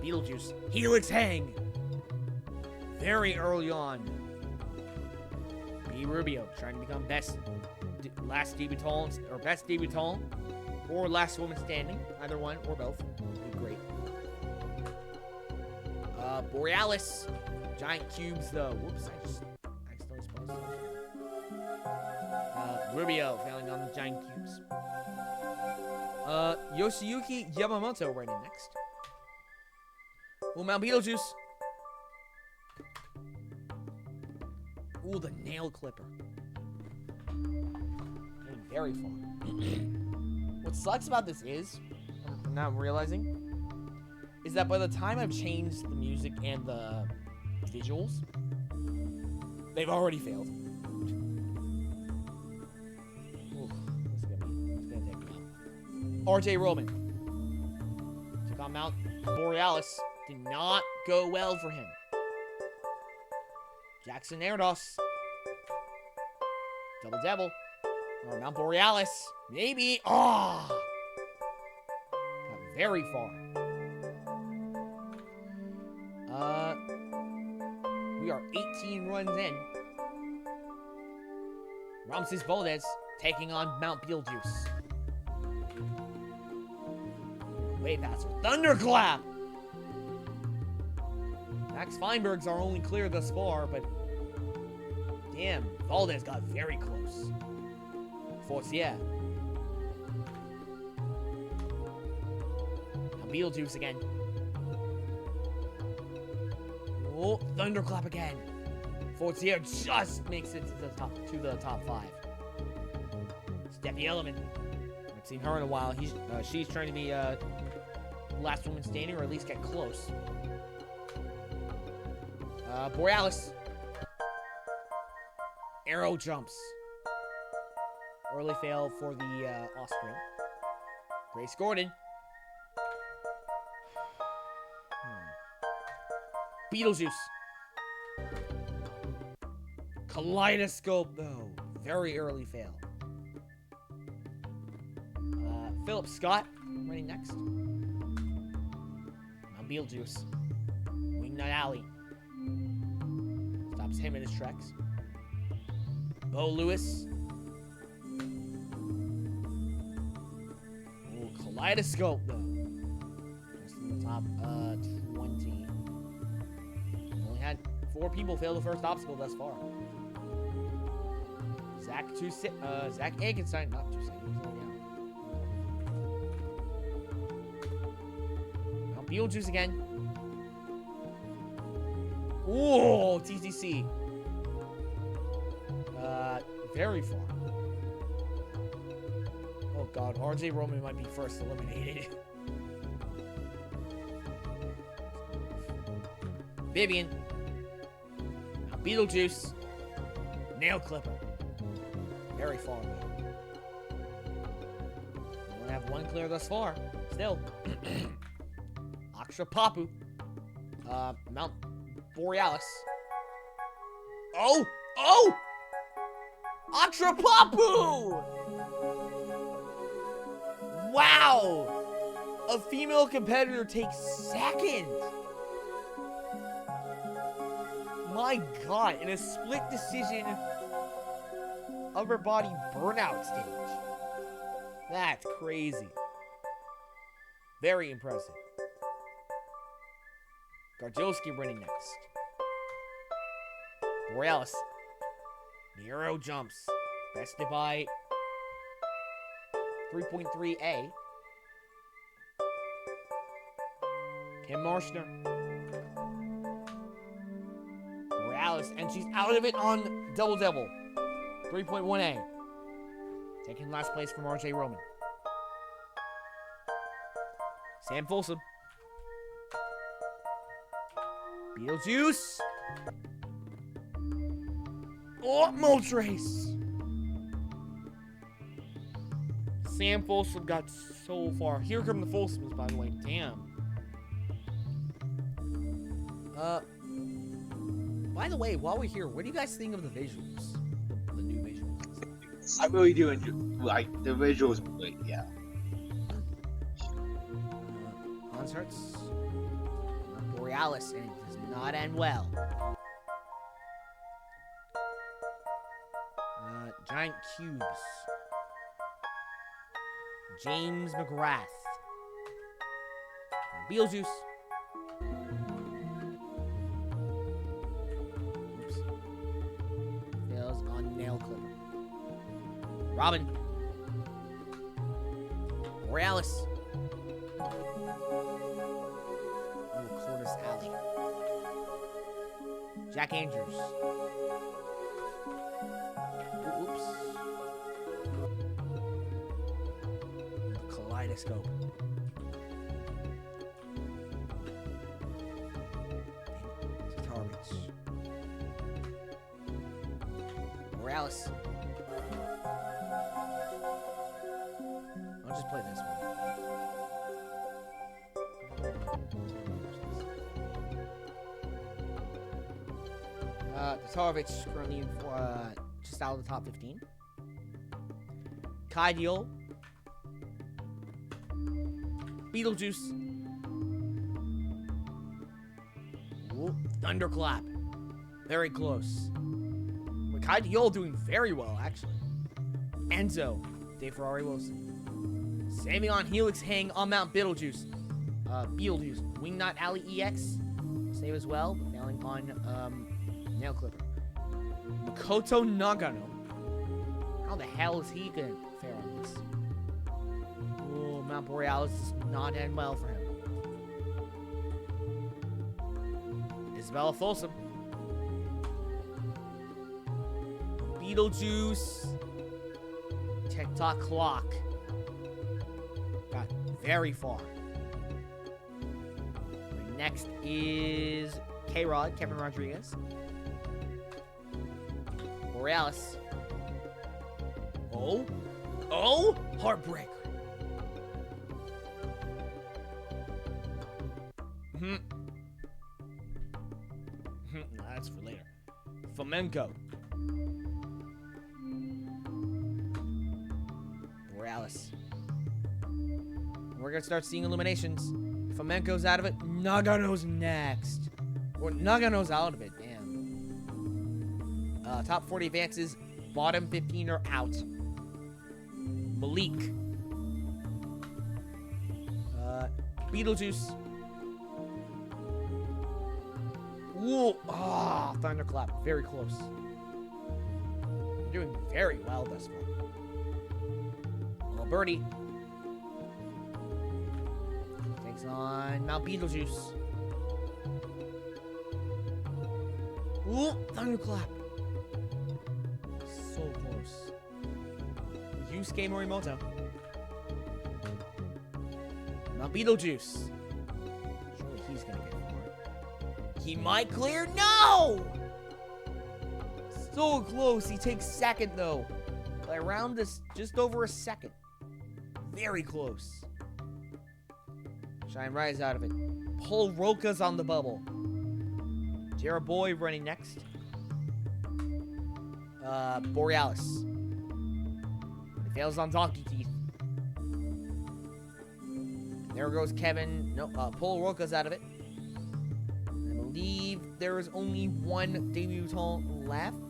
Beetlejuice. Helix Hang. Very early on. B. Rubio trying to become best last debutant or best debutant or last woman standing. Either one or both. Would be great. Borealis. Giant Cubes, though. Whoops, I accidentally spelled it. Rubio failing on the Giant Cubes. Yoshiyuki Yamamoto right in next. Ooh, Mount Beetlejuice. Ooh, the nail clipper. Getting very far. What sucks about this is, now I'm realizing, is that by the time I've changed the music and the visuals, they've already failed. Ooh, it's gonna take me out. RJ Roman. Took on Mount Borealis. Did not go well for him. Jackson Erdos. Double Devil. Or Mount Borealis. Maybe. Oh! Got very far. We are 18 runs in. Ramses Valdez taking on Mount Beetlejuice. Way faster. Thunderclap! Max Feinberg's our only clear thus far, but damn, Valdez got very close. Forcier. Now Beetlejuice again. Oh, Thunderclap again. Forcier just makes it to the top 5. Steffi Element. Haven't seen her in a while. She's trying to be last woman standing, or at least get close. Borealis. Arrow jumps. Early fail for the Austrian. Grace Gordon. Beetlejuice. Kaleidoscope, though. Very early fail. Philip Scott, running next. Now Beetlejuice. Wingnut Alley. Stops him in his tracks. Bo Lewis. Ooh, Kaleidoscope, though. Just in the top 20. Only had 4 people fail the first obstacle thus far. Zach Agenstein, not Tuesday. Now Beetlejuice again. Ooh, TCC. Very far. Oh god, RJ Roman might be first eliminated. Vivian. Now Beetlejuice. Nail Clipper. Very far away. We only have 1 clear thus far. Still. Aksha Papu. Mount Borealis. Oh! Oh! Aksha Papu! Wow! A female competitor takes second! My god, in a split decision upper body burnout stage. That's crazy. Very impressive. Garjowski running next. Borealis. The arrow jumps. Bested by 3.3A. Kim Marshner. Borealis, and she's out of it on double. 3.1A. Second last place from RJ Roman. Sam Folsom. Beetlejuice. Oh, Moltrace. Sam Folsom got so far. Here come the Folsoms, by the way. Damn. By the way, while we're here, what do you guys think of the visuals? The new visuals. I really do enjoy, like, the visuals, but yeah. Concerts. Borealis, and it does not end well. Giant cubes. James McGrath. Beetlejuice. Oops. Fails on nail clipper. Robin. Borealis. Cornice Alley. Jack Andrews. Oops. Kaleidoscope. Targets. Borealis. I'll just play this one. Tatarovich currently just out of the top 15. Kai Deal. Beetlejuice. Ooh, Thunderclap. Very close. But Kai Deal doing very well, actually. Enzo. Dave Ferrari Wilson. Savion Helix Hang on Mount Beetlejuice. Beetlejuice. Wingnut Alley EX. Save as well. Failing on Nail Clipper. Makoto Nagano. How the hell is he gonna fare on this? Oh, Mount Borealis does not end well for him. Isabella Folsom. Beetlejuice. TikTok Clock. Got very far. Next is K-Rod, Kevin Rodriguez. Borealis. Oh? Oh? Heartbreaker. No, that's for later. Flamenco. Borealis. We're gonna start seeing illuminations. Flamenco's out of it. Nagano's next. Or Nagano's out of it, damn. Top 40 advances. Bottom 15 are out. Malik. Beetlejuice. Whoa. Ah, Thunderclap. Very close. You're doing very well thus far. Well, Birdie. Takes on Mount Beetlejuice. Ooh, Thunderclap. So close. Yusuke Morimoto. Mount Beetlejuice. Surely he's gonna get more. He might clear. No! So close. He takes second though. By around this, just over a second. Very close. Shine Rise out of it. Paul Roca's on the bubble. Jared Boy running next. Borealis. He fails on Donkey Teeth. There goes Kevin. No, Paul Roca's out of it. I believe there is only one debutant left.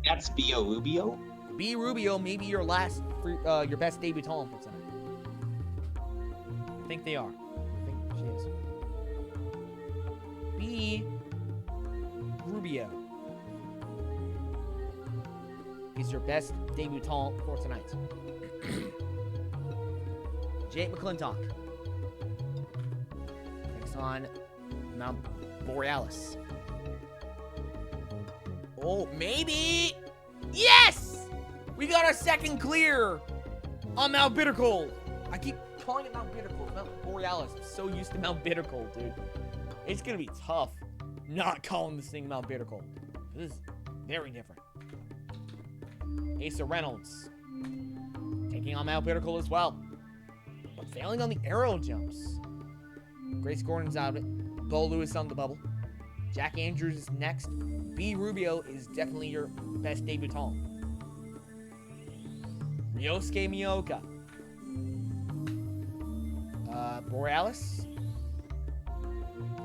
That's B.O. Rubio. B. Rubio may be your last, your best debutant for tonight. I think they are. I think she is. B. Rubio is your best debutant for tonight. Jake McClintock takes on Mount Borealis. Oh, maybe! Yes! We got our second clear on Mount Bittercold. I keep calling it Mount Bittercold, Mount Borealis. I'm so used to Mount Bittercold, dude. It's gonna be tough not calling this thing Mount Bittercold. This is very different. Asa Reynolds taking on Mount Bittercold as well, but failing on the arrow jumps. Grace Gordon's out of it. Bo Lewis on the bubble. Jack Andrews is next. B. Rubio is definitely your best debutant. Ryosuke Miyoka. Borealis.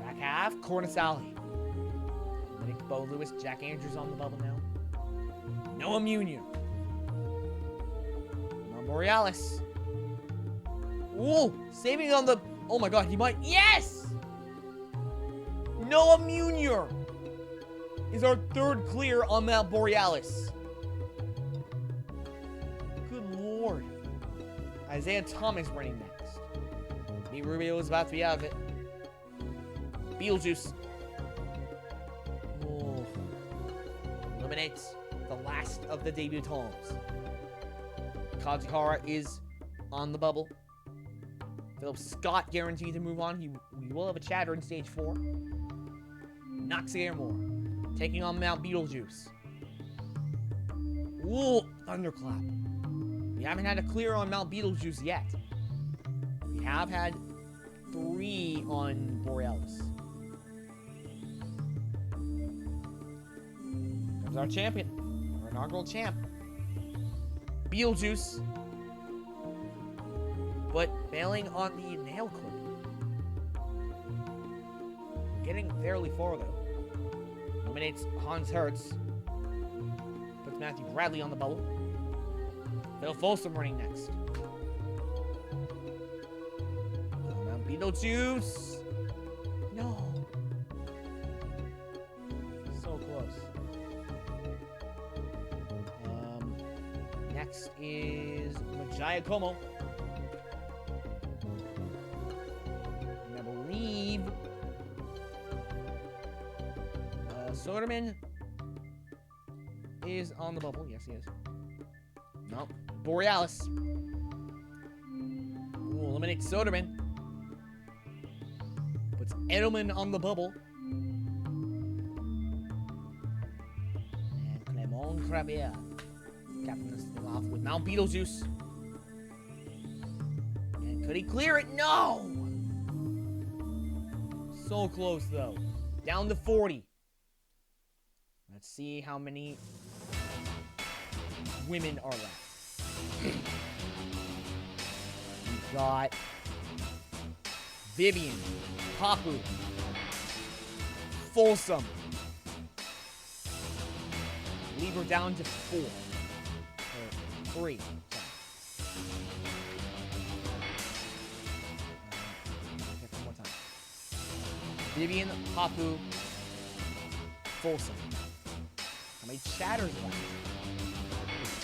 Back half, Cornasali. Nick Bo Lewis, Jack Andrews on the bubble now. Noah Munier. Borealis. Ooh, saving on the... Oh my god, he might... Yes! Noah Munier is our third clear on Mount Borealis. Good lord. Isaiah Thomas running next. B. Rubio is about to be out of it. Beetlejuice. Oh. Eliminates the last of the debutants. Kazukara is on the bubble. Philip Scott guaranteed to move on. We will have a chatter in stage 4. Noxie Airmore taking on Mount Beetlejuice. Ooh, Thunderclap. We haven't had a clear on Mount Beetlejuice yet. We have had 3 on Borealis. Comes our champion, our inaugural champ. Beetlejuice, but failing on the nail clip. Getting fairly far though. Eliminates Hans Hertz. Puts Matthew Bradley on the bubble. Phil Folsom running next. Mount Beetlejuice. No. So close. Next is Majaya Como. And I believe Soderman is on the bubble. Yes, he is. No. Borealis. Ooh, eliminate Soderman. Edelman on the bubble. And Clement Gravier capping this thing off with Mount Beetlejuice. And could he clear it? No! So close, though. Down to 40. Let's see how many women are left. We've got Vivian, Papu, Folsom. Leave her down to 4. Or 3. Okay, one more time. Vivian, Papu, Folsom. How many chatters left?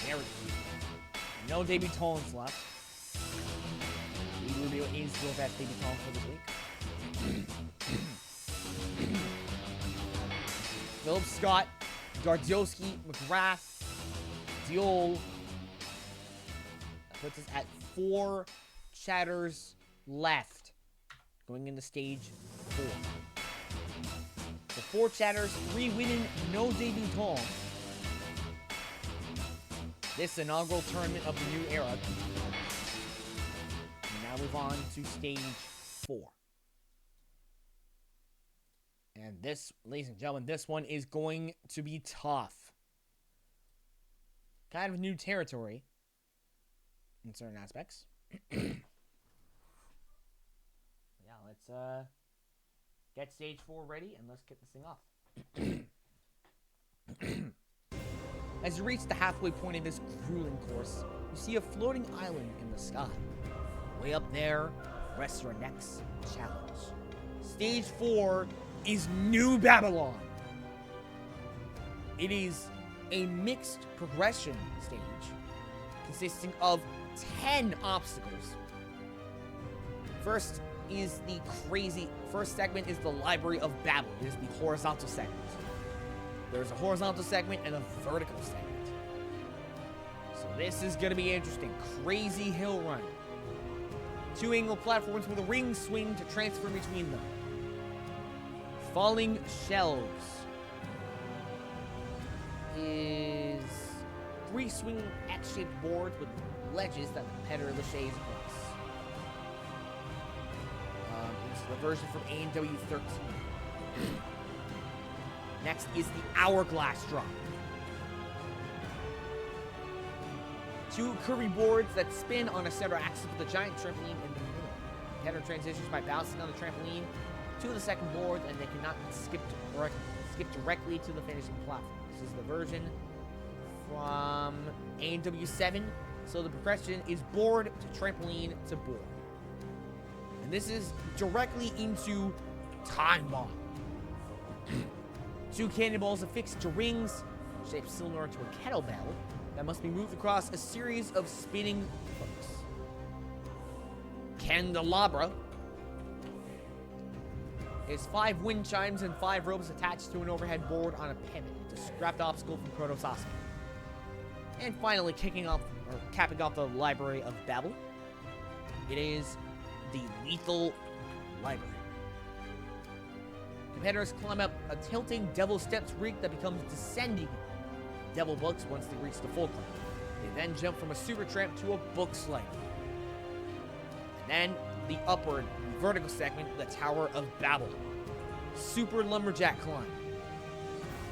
Very few. No debutants left. We reveal is the best debutant for this week. Philip Scott, Gardioski, McGrath, Diol. That puts us at 4 chatters left. Going into stage 4. So 4 chatters, 3 women, no debutants. This inaugural tournament of the new era. We now move on to stage 4. And this, ladies and gentlemen, this one is going to be tough. Kind of new territory in certain aspects. Yeah, let's get stage 4 ready and let's get this thing off. As you reach the halfway point of this grueling course, you see a floating island in the sky. Way up there rests your next challenge. Stage 4 is New Babylon. It is a mixed progression stage consisting of 10 obstacles. First segment is the Library of Babel. It is the horizontal segment. There's a horizontal segment and a vertical segment. So this is going to be interesting. Crazy hill run. 2 angle platforms with a ring swing to transfer between them. Falling shelves is 3 swing X-shaped boards with ledges that the competitor laches across. This is the version from AW 13. Next is the Hourglass Drop. 2 curvy boards that spin on a center axis with a giant trampoline in the middle. The competitor transitions by bouncing on the trampoline to the second board, and they cannot skip directly to the finishing platform. This is the version from AW 7. So the progression is board to trampoline to board. And this is directly into Time Bomb. 2 cannonballs affixed to rings, shaped similar to a kettlebell, that must be moved across a series of spinning hooks. Candelabra is 5 wind chimes and 5 ropes attached to an overhead board on a pivot. It's a scrapped obstacle from Proto Sasuke. And finally, capping off the Library of Babel, it is the Lethal Library. Competitors climb up a tilting Devil Steps rig that becomes descending Devil Books once they reach the fulcrum. They then jump from a super tramp to a book slide. And then the upward vertical segment, the Tower of Babel. Super Lumberjack Climb.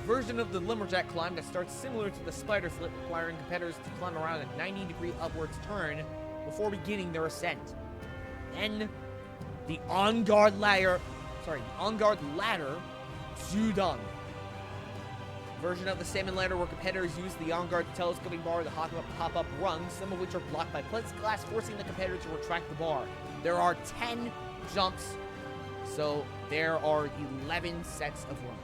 A version of the Lumberjack Climb that starts similar to the Spider Flip, requiring competitors to climb around a 90-degree upwards turn before beginning their ascent. Then the On Guard Ladder Judong. Version of the salmon ladder where competitors use the On Guard telescoping bar to hop up rungs, some of which are blocked by plexiglass, forcing the competitor to retract the bar. There are 10 jumps, so there are 11 sets of rungs.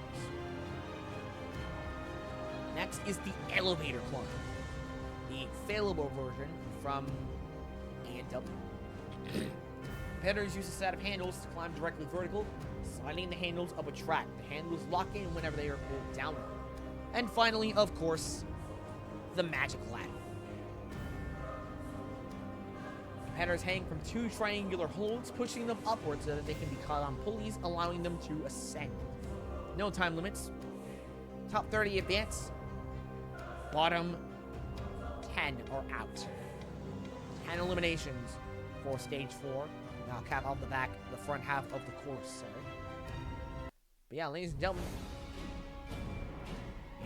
Next is the elevator climb, the failable version from A&W. Competitors use a set of handles to climb directly vertical, sliding the handles up a track. The handles lock in whenever they are pulled downward. And finally, of course, the magic ladder. Competitors hang from 2 triangular holds, pushing them upwards so that they can be caught on pulleys, allowing them to ascend. No time limits. Top 30 advance. Bottom 10 are out. 10 eliminations for stage 4. Now cap off the front half of the course, sorry. But yeah, ladies and gentlemen,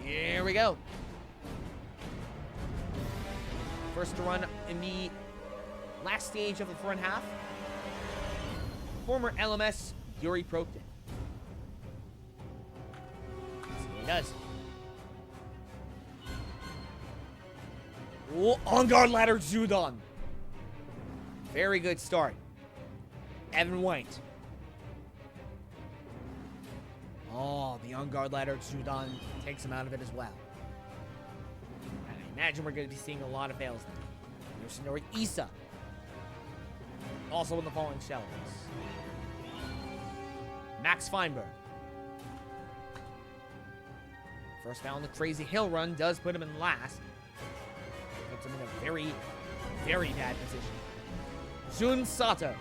here we go. First to run in the last stage of the front half, former LMS Yuri Proktin. Let's see what he does. Oh, on guard ladder Zudon. Very good start. Evan White. Oh, the on guard ladder Zudon takes him out of it as well. And I imagine we're going to be seeing a lot of fails now. Yoshinori Issa. Also in the falling shelves. Max Feinberg. First foul on the crazy hill run does put him in last. Puts him in a very, very bad position. Jun Sato.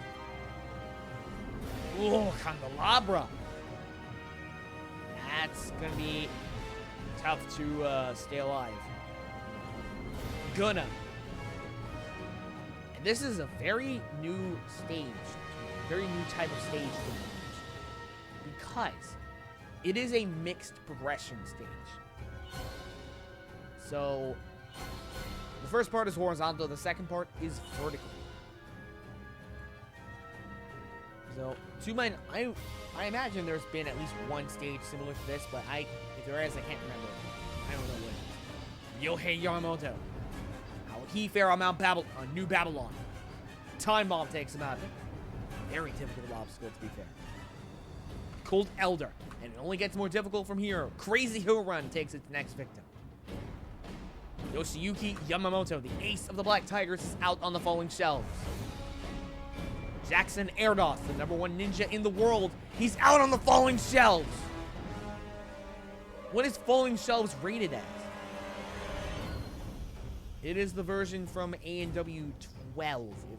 Ooh, Candelabra. That's going to be tough to stay alive. Gonna. And this is a very new stage. Very new type of stage to manage. Because it is a mixed progression stage. So, the first part is horizontal, the second part is vertical. So, I imagine there's been at least one stage similar to this, but if there is, I can't remember. I don't know what it is. Yohei Yamamoto. How will he fare on New Babylon? Time Bomb takes him out of it. Very difficult obstacle, to be fair. Cold Elder. And it only gets more difficult from here. Crazy Hill Run takes its next victim. Yoshiyuki Yamamoto, the ace of the Black Tigers, is out on the falling shelves. Jackson Erdos, the #1 ninja in the world, he's out on the falling shelves. What is falling shelves rated as? It is the version from A&W 12, if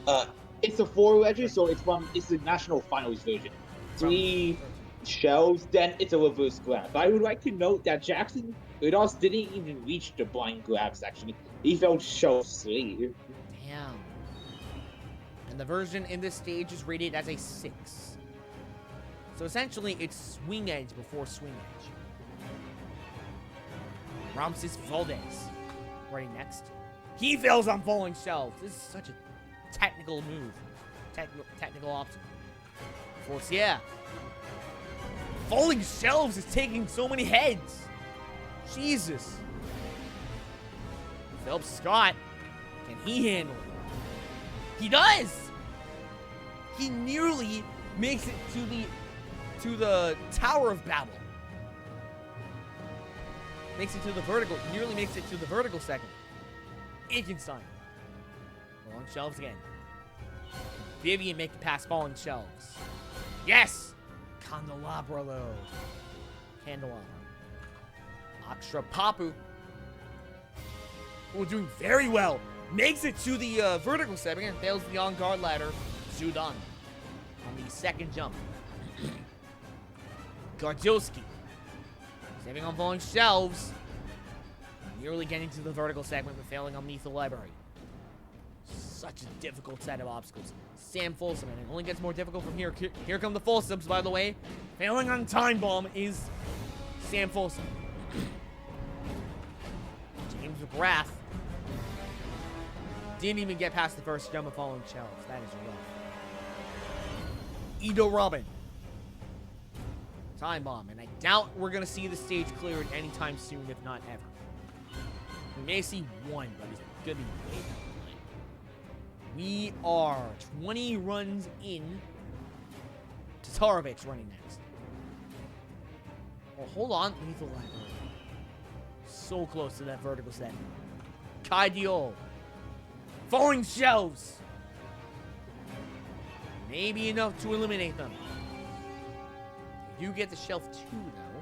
I recall. It's a 4-ledger, so it's the national finals version. 3 shelves, then it's a reverse grab. But I would like to note that Jackson Erdos didn't even reach the blind grabs, actually. He fell shelf 3. Damn. And the version in this stage is rated as a 6. So essentially, it's swing edge before swing edge. Ramses Valdez, running next. He fails on falling shelves. This is such a technical move. Technical obstacle. Forcier. Falling shelves is taking so many heads. Jesus. Philip Scott. Can he handle it? He does! He nearly makes it to the Tower of Babel. Makes it to the vertical. Nearly makes it to the vertical segment. Aikenstein. Falling shelves again. Vivian make it past falling shelves. Yes! Candelabra though. Candelabra. Aksha Papu. We're doing very well. Makes it to the vertical segment and fails the on-guard ladder. Zudon on the second jump. Gardioski. Saving on falling shelves. Nearly getting to the vertical segment, but failing underneath the library. Such a difficult set of obstacles. Sam Folsom, and it only gets more difficult from here. Here come the Folsoms, by the way. Failing on Time Bomb is Sam Folsom. James McGrath. Didn't even get past the first jump of falling shelves. That is rough. Edo Robin. Time Bomb. And I doubt we're going to see the stage cleared anytime soon, if not ever. We may see one, but it's going to be way down the line. We are 20 runs in. Tatarovich running next. Oh, hold on. Lethal Library. So close to that vertical set. Kai Diol. Falling shelves. Maybe enough to eliminate them. They do get the shelf 2, though,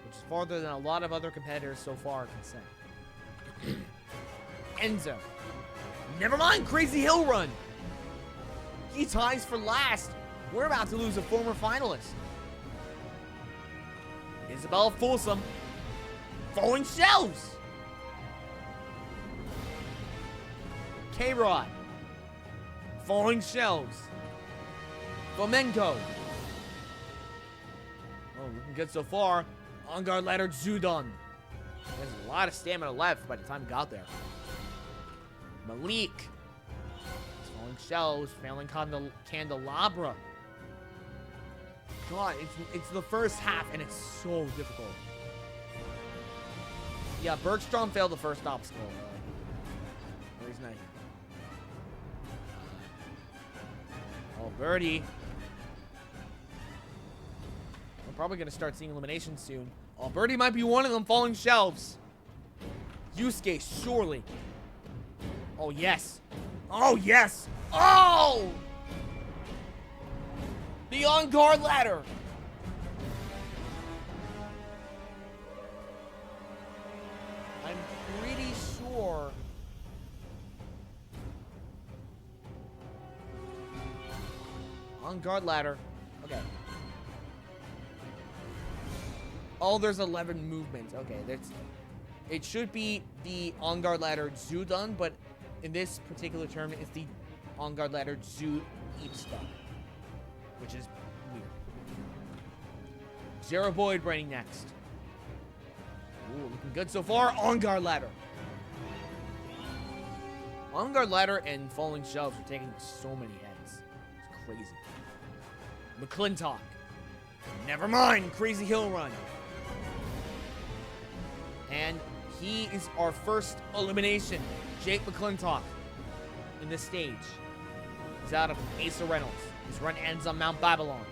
which is farther than a lot of other competitors so far can say. Enzo. Never mind, Crazy Hill Run. He ties for last. We're about to lose a former finalist. Isabella Folsom. Falling Shelves. K-Rod. Falling Shelves. Flamenco. Oh, looking good so far. On guard ladder, Zudon. There's a lot of stamina left by the time he got there. Malik. Falling Shelves, failing Candelabra. God, it's the first half and it's so difficult. Yeah, Bergstrom failed the first obstacle. Or he's not here. Oh, Birdie. We're probably going to start seeing eliminations soon. Oh, Birdie might be one of them. Falling Shelves. Yusuke, surely. Oh, yes. Oh, yes. Oh! The on-guard ladder. I'm pretty sure. On-guard ladder. Okay. Oh, there's 11 movements. Okay, it should be the on-guard ladder Zudon, but in this particular term, it's the on-guard ladder Zu Ipsta, which is weird. Zero Boyd running next. Ooh, looking good so far. On-guard ladder. On-guard ladder and Falling Shelves are taking so many heads. It's crazy. McClintock. Never mind. Crazy Hill Run. And he is our first elimination. Jake McClintock in this stage. He's out of Asa Reynolds. His run ends on Mount Babylon.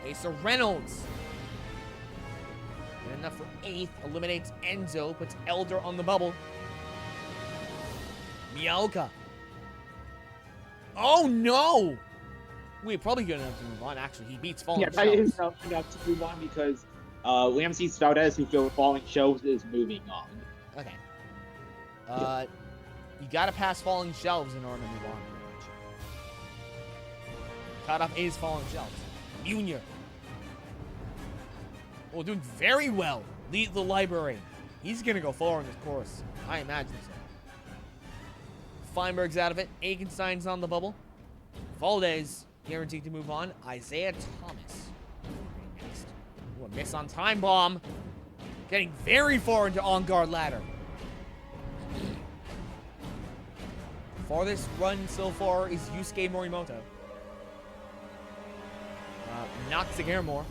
Asa Reynolds. Good enough for 8th. Eliminates Enzo. Puts Elder on the bubble. Miyaoka. Oh no! We're probably gonna have to move on. Actually, he beats Falling Shelves. Yeah, that is enough to move on because Ramsey Staudes, who filled Falling Shelves, is moving on. Okay. You gotta pass Falling Shelves in order to move on. Caught up is Falling Shelves. Junior. Oh, doing very well. Lead the library. He's gonna go far in this course. I imagine so. Feinberg's out of it. Aikenstein's on the bubble. Valdez guaranteed to move on. Isaiah Thomas. Next. Ooh, a miss on Time Bomb. Getting very far into on-guard ladder. Farthest run so far is Yusuke Morimoto. Noxagaramore.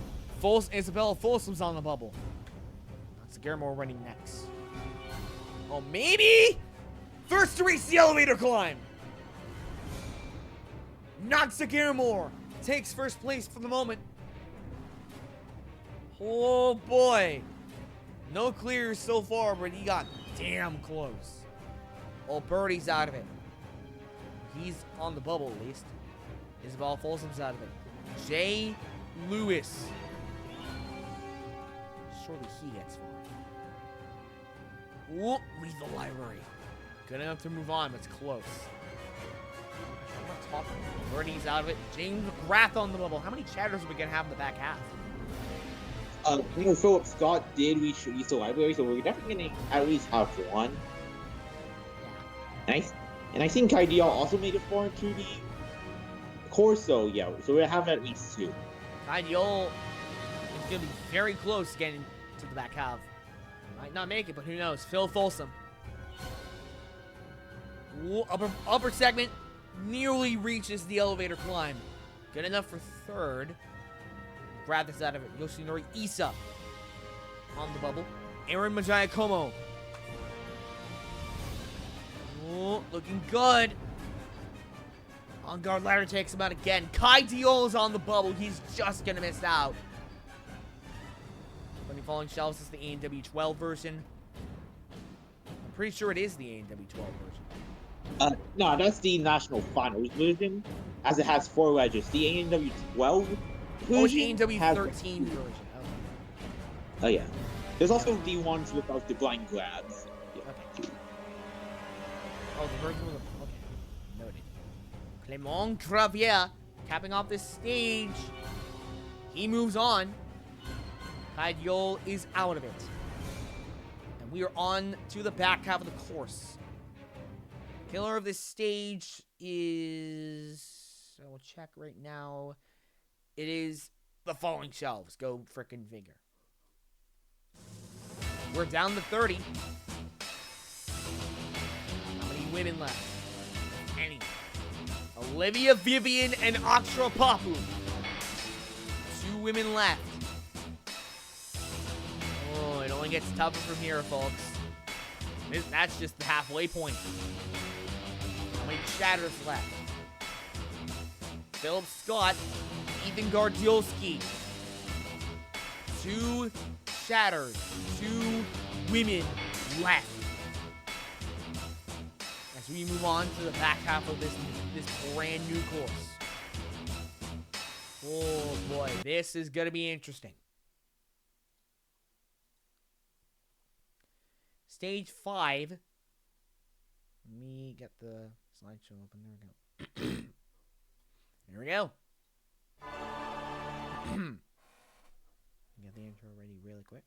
Isabella Folsom's on the bubble. Noxagaramore running next. Oh, maybe? First to reach the elevator climb. Noxagaramore takes first place for the moment. Oh, boy. No clears so far, but he got damn close. Oh, Birdie's out of it. He's on the bubble, at least. Isabella Folsom's out of it. Jay Lewis. Surely he gets far. Ooh, leave the library. Good enough to move on, but it's close. I'm not talking. Birdie's out of it. James McGrath on the bubble. How many chatters are we going to have in the back half? Philip Scott did reach the library, so we're definitely going to at least have one. Yeah. Nice. And I think Ideal also made it far into the Corso, yeah. So we'll have at least 2. Ideal is going to be very close getting to the back half. Might not make it, but who knows? Phil Folsom. Ooh, upper segment nearly reaches the elevator climb. Good enough for 3rd. Grab this out of it. Yoshinori Issa on the bubble. Aaron Majayakomo. Ooh, looking good. On guard ladder takes him out again. Kai Diola's on the bubble. He's just gonna miss out. When Falling Shelves is the ANW12 version. I'm pretty sure it is the ANW12 version. No, that's the National Finals version, as it has 4 ledges. The ANW12 version. Oh, it's ANW13 version. Oh, yeah. There's also the ones without the blind grabs. Yeah. Okay. Oh, the version with the... Okay. Clément Gravier capping off this stage. He moves on. Cadiol is out of it. And we are on to the back half of the course. Killer of this stage is... I will check right now. It is the falling shelves. Go frickin' figure. We're down to 30. How many women left? Any. Olivia Vivian and Aksha Papu. 2 women left. Oh, it only gets tougher from here, folks. That's just the halfway point. How many chatters left? Philip Scott, Ethan Gardiolski. 2 shatters. 2 women left. As we move on to the back half of this brand new course. Oh boy, this is gonna be interesting. Stage 5. Let me get the slideshow open. There we go. Here we go. Get the intro ready really quick.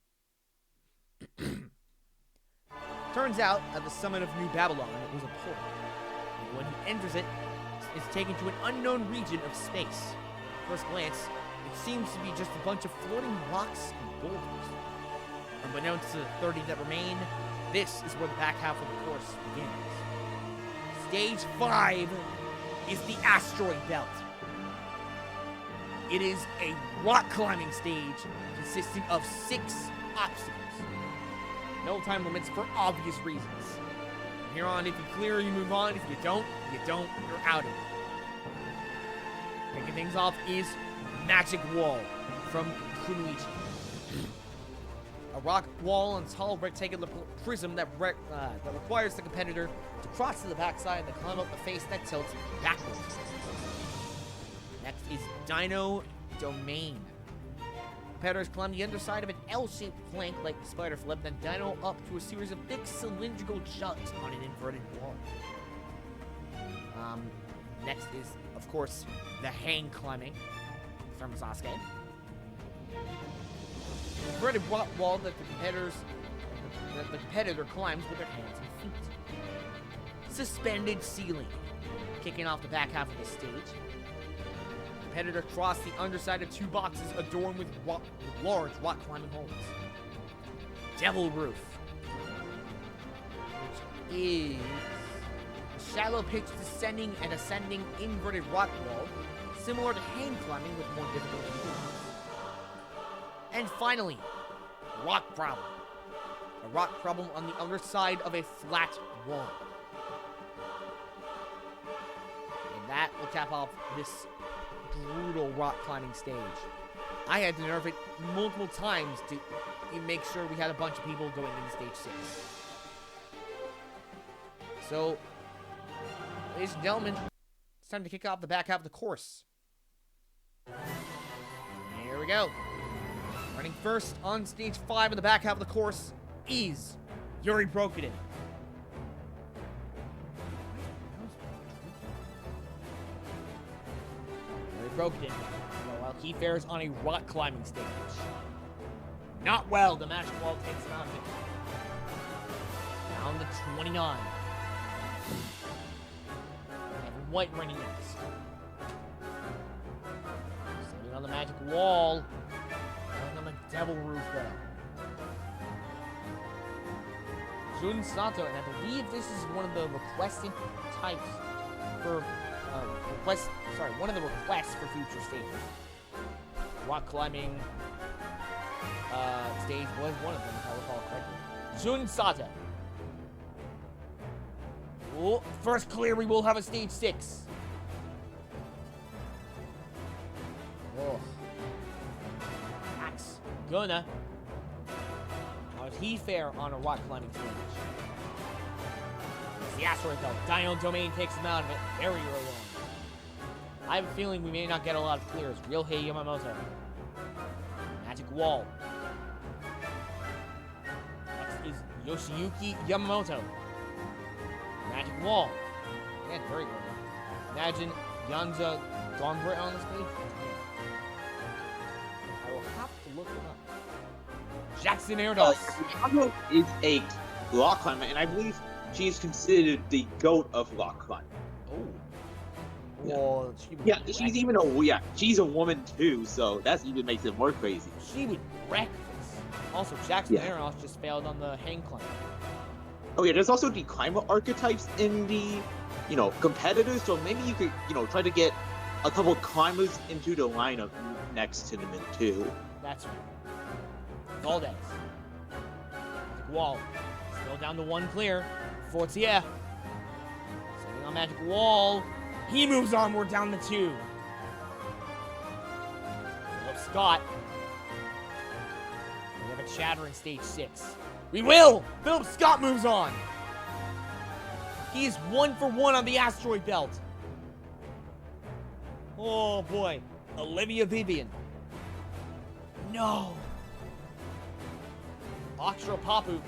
Turns out, at the summit of New Babylon, it was a portal. And when he enters it, it's taken to an unknown region of space. First glance, it seems to be just a bunch of floating rocks and boulders. Unbeknownst to the 30 that remain, this is where the back half of the course begins. Stage 5 is the asteroid belt. It is a rock climbing stage consisting of 6 obstacles. No time limits for obvious reasons. From here on, if you clear, you move on. If you don't, you're out of it. Kicking things off is Magic Wall from Kunoichi. A rock wall and tall rectangular prism that requires the competitor to cross to the backside and then climb up the face that tilts backwards. Next is Dino Domain. Competitors climb the underside of an L-shaped flank like the spider flip, then dino up to a series of big cylindrical juts on an inverted wall. Next is, of course, the hang climbing from Sasuke. Inverted rock wall that the competitor climbs with their hands and feet. Suspended ceiling, kicking off the back half of the stage. Competitor cross the underside of 2 boxes adorned with large rock climbing holes. Devil Roof, which is a shallow pitch descending and ascending inverted rock wall, similar to hang climbing with more difficulty. And finally, Rock Problem. A rock problem on the underside of a flat wall. And that will cap off this brutal rock climbing stage. I had to nerf it multiple times to make sure we had a bunch of people going into stage 6. So, ladies and gentlemen, it's time to kick off the back half of the course. Here we go. Running first on stage 5 in the back half of the course is Yuri Brokuden. Brokuden, while he fares on a rock climbing stage. Not well, the magic wall takes him out of it. Down to 29. Kevin White running next. Standing on the magic wall. Going on the devil roof though. Jun Sato, and I believe this is one of the requested types for one of the requests for future stages. Rock climbing stage was one of them, if I recall correctly. Jun Sato. Oh, first clear, we will have a stage 6. Oh. Max Guna. How does he fare on a rock climbing stage? It's the asteroid belt. Dino Domain takes him out of it very early on. I have a feeling we may not get a lot of clears. Ryohei Yamamoto. Magic Wall. Next is Yoshiyuki Yamamoto. Magic Wall. Again, very good. Imagine Yanza gone right on this page? I will have to look it up. Jackson Airdos. Chicago is a rock climber, and I believe she is considered the goat of rock climbing. Oh. Well, she would Yeah, wreck she's even she's a woman too, so that even makes it more crazy. She would wreck this. Also, Jackson Yeah. Airdos just failed on the hang climb. Oh yeah, there's also the climber archetypes in the, competitors, so maybe you could, try to get a couple climbers into the lineup next tournament too. That's right. Valdez. Wall. Still down to one clear. Fortier. Sitting on Magic Wall. He moves on. We're down to 2. Philip Scott. We have a chatter in stage 6. We will! Philip Scott moves on. He is 1 for 1 on the asteroid belt. Oh boy. Olivia Vivian. No. Akshara Papu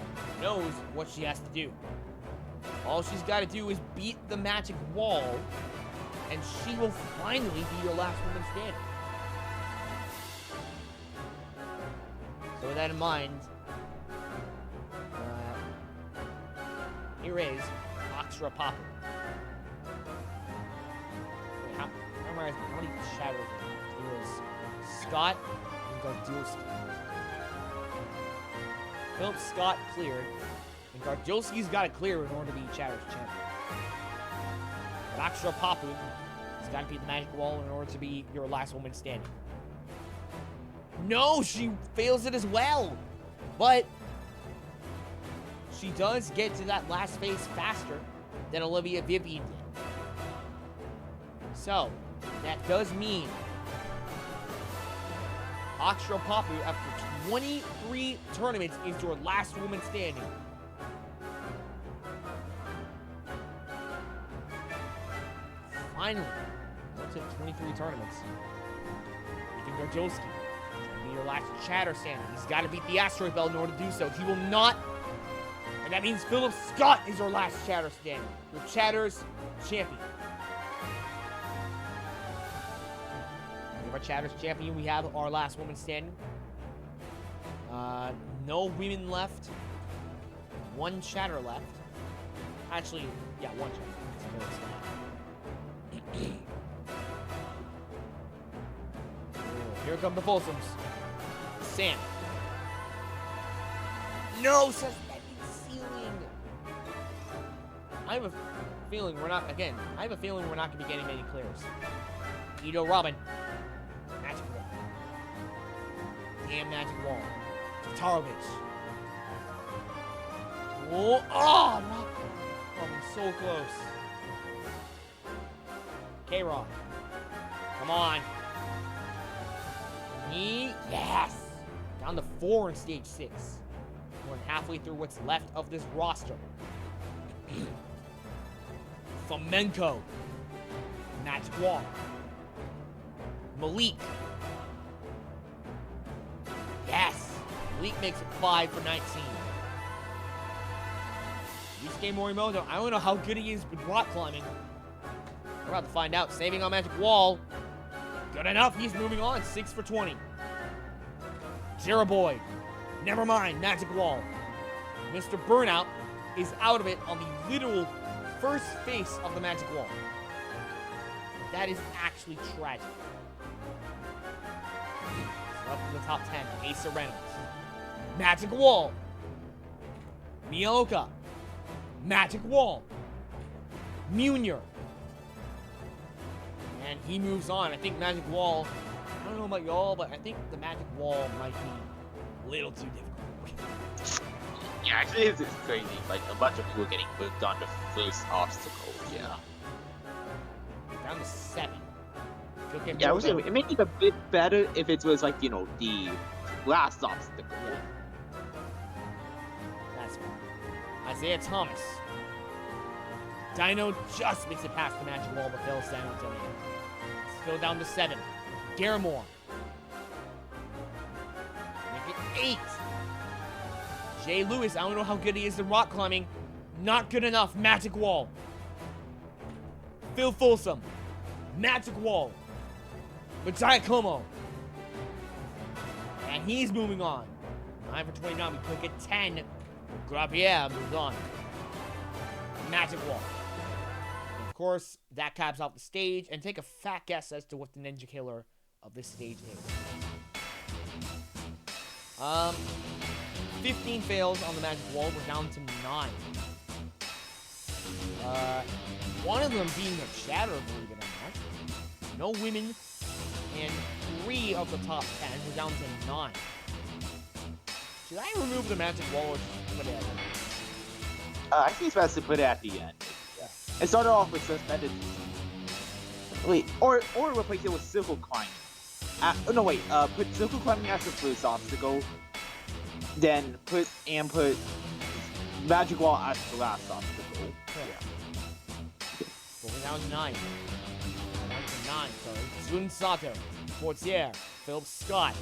knows what she has to do. All she's got to do is beat the magic wall, and she will finally be your last woman standing. So with that in mind, here is Akshara Papu. Wait, how many shadows are there? It was Scott and Gardulski. Philip Scott cleared, and Gardulski's got to clear in order to be Chatter's champion. But Akshara Papu has got to beat the magic wall in order to be your last woman standing. No, she fails it as well. But she does get to that last phase faster than Olivia Vivian did. So, that does mean Akshara Papu, after 23 tournaments, is your last woman standing. Finally, what's it? 23 tournaments. Ethan Gardulski will be your last chatter standing. He's got to beat the asteroid belt in order to do so. He will not. And that means Philip Scott is your last chatter standing. Your chatter's champion. We have our chatter's champion. We have our last woman standing. No women left. One chatter left. Actually, yeah, one chatter. Here come the Folsoms. Sam. No, suspended ceiling. I have a feeling we're not going to be getting many clears. Ito Robin. Magic Wall. Damn Magic Wall. Tatarovich. Oh, oh, I'm so close. K-Rock. Come on. Yes! Down to 4 in stage 6. We're halfway through what's left of this roster. Fomenko. Magic Wall. Malik. Yes! Malik makes it 5 for 19. Yusuke Morimoto, I don't know how good he is with rock climbing. We're about to find out. Saving on Magic Wall. Good enough. He's moving on. 6 for 20. Jera Boy. Never mind. Magic Wall. Mr. Burnout is out of it on the literal first face of the Magic Wall. That is actually tragic. So up to the top 10. Asa Reynolds. Magic Wall. Miyoka. Magic Wall. Munier. And he moves on. I think Magic Wall, I don't know about y'all, but I think the Magic Wall might be a little too difficult. Yeah, actually, it's crazy. Like, a bunch of people getting moved on the first obstacle. Yeah. Down to 7. Yeah, I would say it may be a bit better if it was, like, the last obstacle. Yeah. That's fine. Isaiah Thomas. Dino just makes it past the Magic Wall, but fails Dino Domain. Still down to 7. Garamore. Make it 8. Jay Lewis, I don't know how good he is in rock climbing. Not good enough. Magic Wall. Phil Folsom. Magic Wall. Giacomo. And he's moving on. 9 for 29. We could get 10. Grapierre moves on. Magic Wall. Of course, that caps off the stage. And take a fat guess as to what the Ninja Killer of this stage is. 15 fails on the Magic Wall. We're down to 9. One of them being a shatter, believe it or not. No women. And 3 of the top 10. We're down to 9. Should I remove the Magic Wall or just put it at the end? I think it's best to put it at the end. Yeah. And start it off with suspended. Wait, or replace it with circle climbing. No, wait. Put circle climbing as the first obstacle. Then put Magic Wall as the last obstacle. Yeah. Well, we're down to 9. Down to 9, sorry. Jun Sato, Fortier, Philip Scott,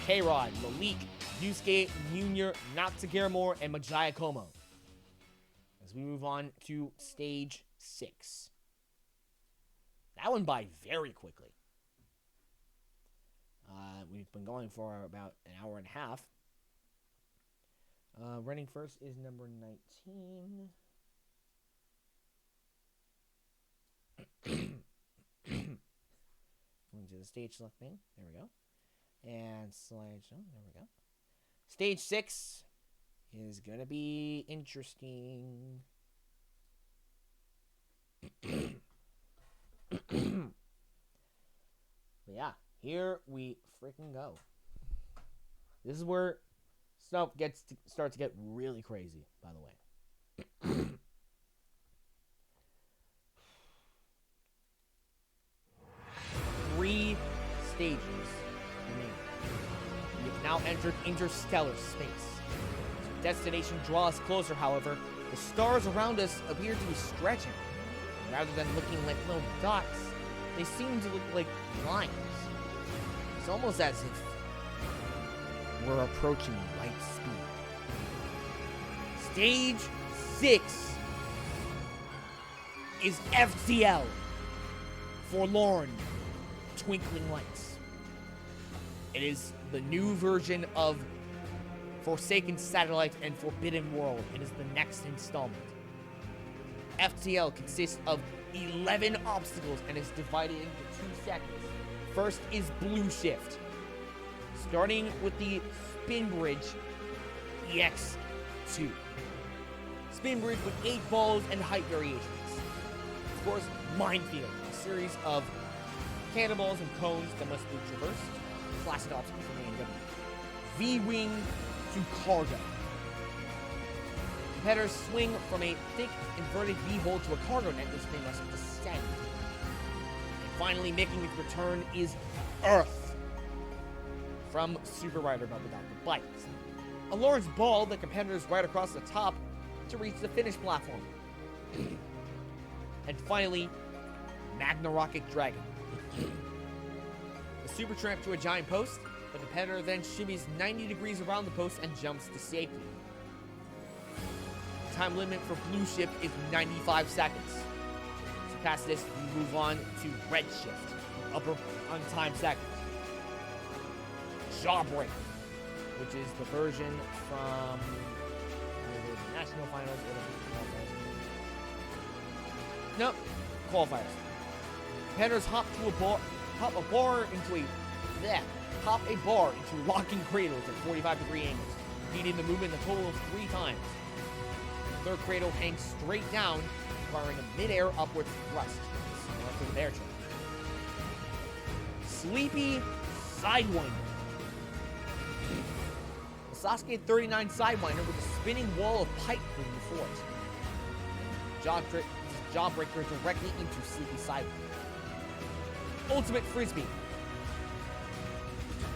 K-Rod, Malik, Yusuke, Junior, Natsugiramore, and Giacomo. As we move on to stage 6. That went by very quickly. We've been going for about an hour and a half. Running first is number 19. Going to the stage select thing. There we go. And slideshow. There we go. Stage 6 is going to be interesting. But yeah, here we freaking go. This is where stuff starts to get really crazy, by the way. 3 stages remain. We have now entered interstellar space. As our destination draws closer, however, the stars around us appear to be stretching. Rather than looking like little dots, they seem to look like lines. It's almost as if we're approaching light speed. Stage 6 is FTL. Forlorn Twinkling Lights. It is the new version of Forsaken Satellite and Forbidden World. It is the next installment. FTL consists of 11 obstacles and is divided into 2 sections. First is Blue Shift, starting with the Spin Bridge EX2. Spin Bridge with 8 balls and height variations. Of course, Minefield, a series of cannonballs and cones that must be traversed. Classic obstacle from A&W. V-Wing to Cargo. Competitors swing from a thick inverted V-hole to a cargo net, which they must descend. And finally, making its return is Earth from Super Rider Bubble Dr. Bites. A large ball that competitors ride across the top to reach the finish platform. And finally, Magna Rocket Dragon. A super tramp to a giant post, the competitor then shimmies 90 degrees around the post and jumps to safety. The time limit for Blue Shift is 95 seconds. So past this, we move on to Red Shift, upper untimed seconds. Jawbreaker, which is the version from the National Finals. Nope, qualifiers. Competitors hop a bar into locking cradles at 45-degree angles, repeating the movement a total of 3 times. The third cradle hangs straight down, requiring a mid-air upward thrust, similar to the bear trap. Sleepy Sidewinder. The Sasuke 39 Sidewinder with a spinning wall of pipe moving before it. Jawbreaker directly into Sleepy Sidewinder. Ultimate Frisbee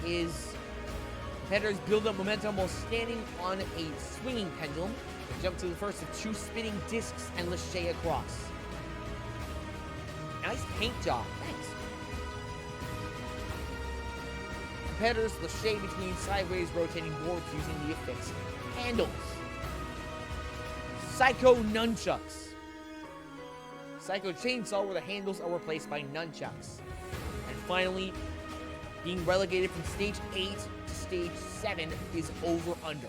is competitors build up momentum while standing on a swinging pendulum and jump to the first of 2 spinning discs and lachey across. Nice paint job, thanks. Competitors lachey between sideways rotating boards using the affixed handles. Psycho Nunchucks. Psycho Chainsaw, where the handles are replaced by nunchucks. And finally, being relegated from stage 8 to stage 7 is over-under.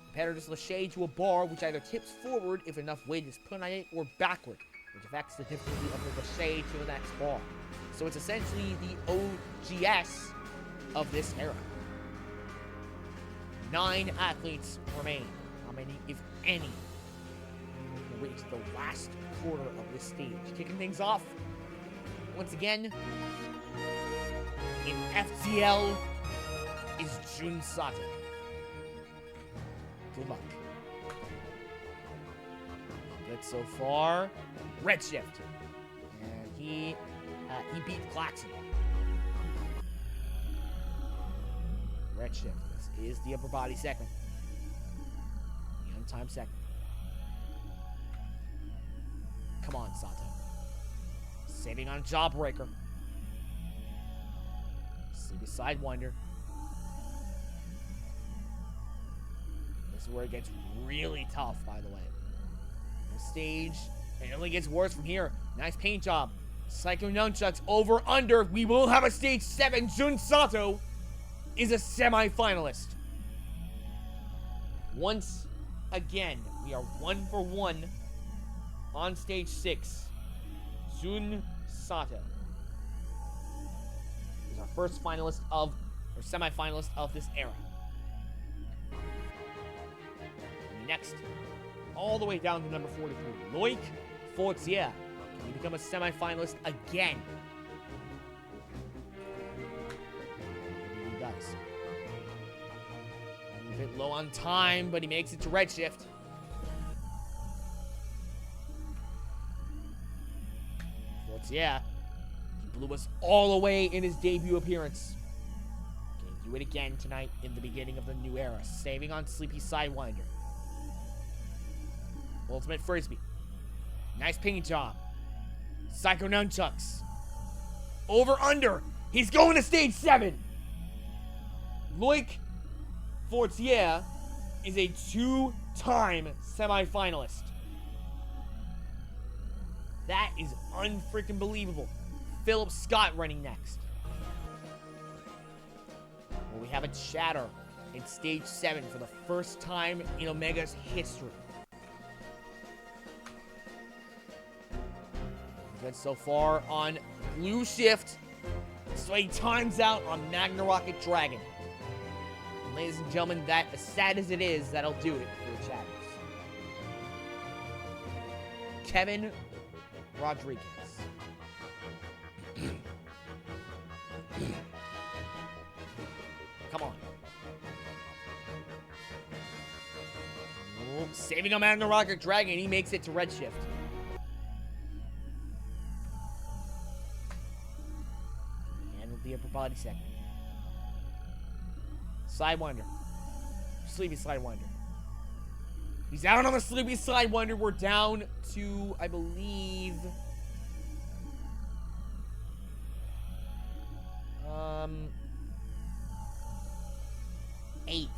Competitor just lachey to a bar, which either tips forward if enough weight is put on it, or backward, which affects the difficulty of the lachey to the next bar. So it's essentially the OGS of this era. 9 athletes remain. How many, if any, will reach the last quarter of this stage? Kicking things off, once again, in FTL is Jun Sato. Good luck. Good so far. Redshift. And he beat Klaxon. Redshift. This is the upper body segment. The untimed segment. Come on, Sato. Saving on Jawbreaker. Sleepy Sidewinder. This is where it gets really tough, by the way. The stage, it only gets worse from here. Nice paint job. Psycho Nunchucks over under. We will have a stage 7. Jun Sato is a semi-finalist. Once again, we are 1 for 1 on stage 6. Jun Sato is our first finalist of, or semi-finalist of this era. And next, all the way down to number 43, Loic Fortier. Can he become a semi-finalist again? Maybe he does. A bit low on time, but he makes it to Redshift. Fortier, he blew us all away in his debut appearance. Can he do it again tonight in the beginning of the new era? Saving on Sleepy Sidewinder. Ultimate Frisbee. Nice paint job. Psycho Nunchucks. Over under. He's going to stage 7. Loic Fortier is a 2-time semi-finalist. That is unfreaking believable. Philip Scott running next. Well, we have a chatter in stage 7 for the first time in Omega's history. Good so far on Blue Shift. So he times out on Magna Rocket Dragon. And ladies and gentlemen, that, as sad as it is, that'll do it for the chatters. Kevin Rodriguez. Come on. Oh, saving on Magna Rocket Dragon, he makes it to Redshift. The upper body segment. Sidewinder. Sleepy Sidewinder. He's out on the Sleepy Sidewinder. We're down to, I believe, 8.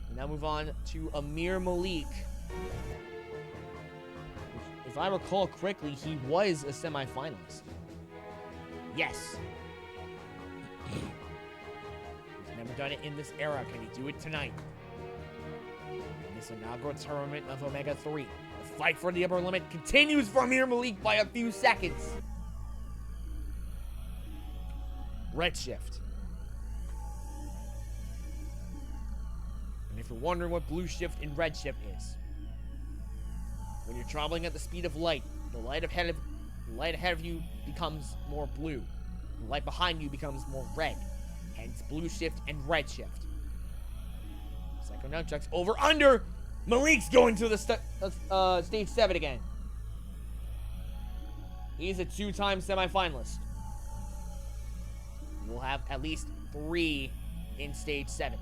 We now move on to Amir Malik. If I recall correctly, he was a semi-finalist. Yes. He's never done it in this era. Can he do it tonight? In this inaugural tournament of OMEGA3. The fight for the upper limit continues for Amir Malik by a few seconds. Redshift. And if you're wondering what Blue Shift and Redshift is, when you're traveling at the speed of light, the light ahead of you becomes more blue. The light behind you becomes more red. Hence, Blue Shift and Red Shift. Psycho Nunchucks over under. Malik's going to the stage 7 again. He's a 2-time semifinalist. We'll have at least 3 in stage 7.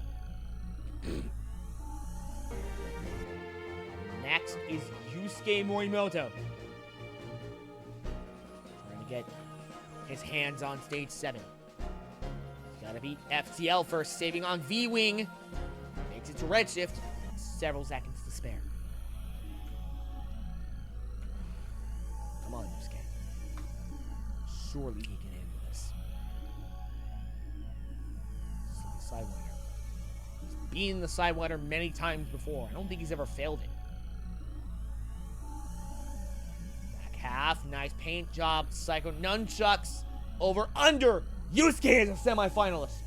Next is Yusuke Morimoto. Trying to get his hands on stage 7. He's gotta beat FTL first, saving on V-Wing. Makes it to Redshift. Several seconds to spare. Come on, Yusuke. Surely he can handle this. Sidewinder. He's beaten the Sidewinder many times before. I don't think he's ever failed it. Back half. Nice paint job. Psycho Nunchucks. Over under. Yusuke is a semifinalist.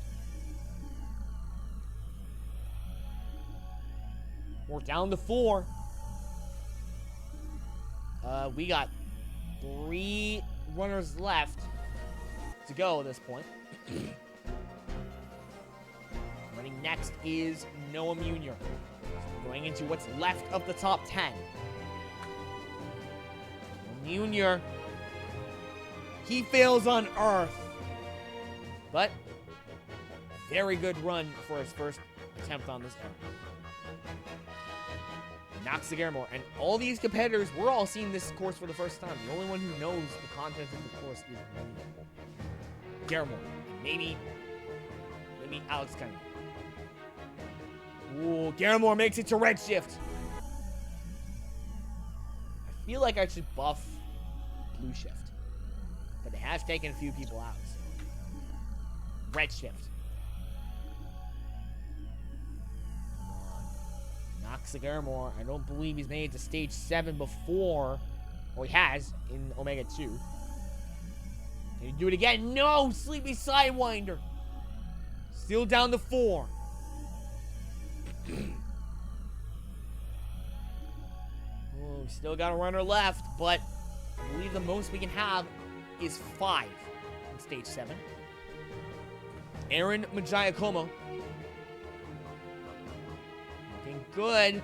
We're down to 4. We got 3 runners left to go at this point. Running next is Noah Munier. Going into what's left of the top 10. Munier. He fails on Earth. But, very good run for his first attempt on this era. Naxagaramore. And all these competitors, we're all seeing this course for the first time. The only one who knows the content of the course is Garamore. Maybe Alex Kennedy. Ooh, Garamore makes it to Redshift. I feel like I should buff Blue Shift. But they have taken a few people out. So. Redshift. Naxagaramore, I don't believe he's made it to stage 7 before. Well, he has in OMEGA2. Can he do it again? No! Sleepy Sidewinder! Still down to 4. Oh, we still got a runner left, but I believe the most we can have is 5 in stage 7. Aaron Majiakomo. Looking good.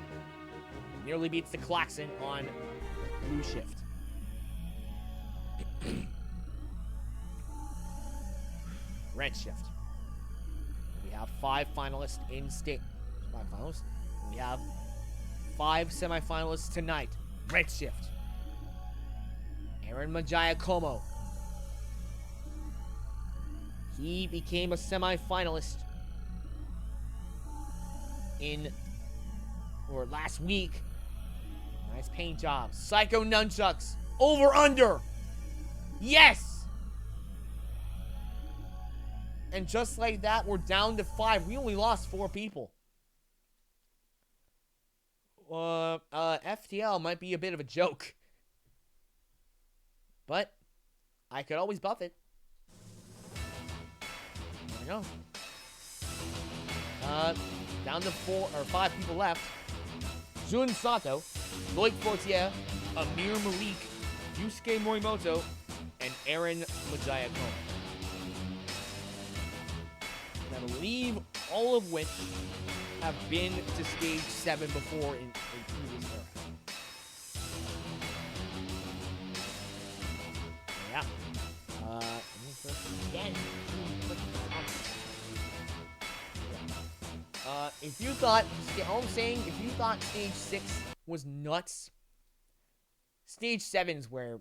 Nearly beats the Klaxon on Blue Shift. Red Shift. We have 5 finalists in state. 5 finalists. We have 5 semifinalists tonight. Red Shift. Aaron Majiakomo. He became a semifinalist last week. Nice paint job. Psycho Nunchucks. Over under. Yes! And just like that, we're down to 5. We only lost 4 people. FTL might be a bit of a joke. But I could always buff it. There we go. Down to 5 people left. Jun Sato, Lloyd Fortier, Amir Malik, Yusuke Morimoto, and Aaron Majiakomo. And I believe all of which have been to stage 7 before in previous era. Yeah. Again. If you thought, all I'm saying, if you thought stage 6 was nuts, stage 7's where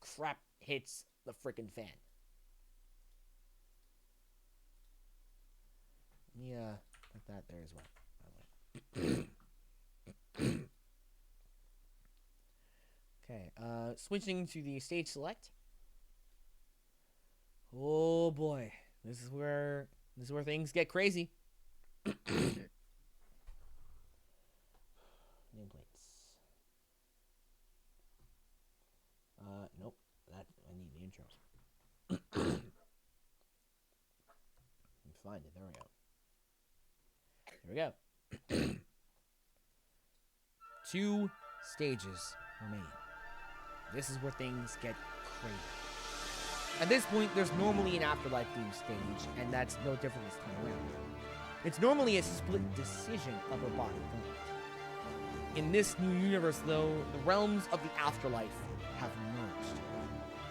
crap hits the frickin' fan. Yeah, put that there as well, by the way. Okay, switching to the stage select. Oh boy, this is where things get crazy. Nameplates. Nope. That I need the intros. Let me find it. There we go. There we go. 2 stages remain. This is where things get crazy. At this point, there's normally an Afterlife theme stage, and that's no different this time around. It's normally a split decision upper body gauntlet. In this new universe, though, the realms of the Afterlife have merged.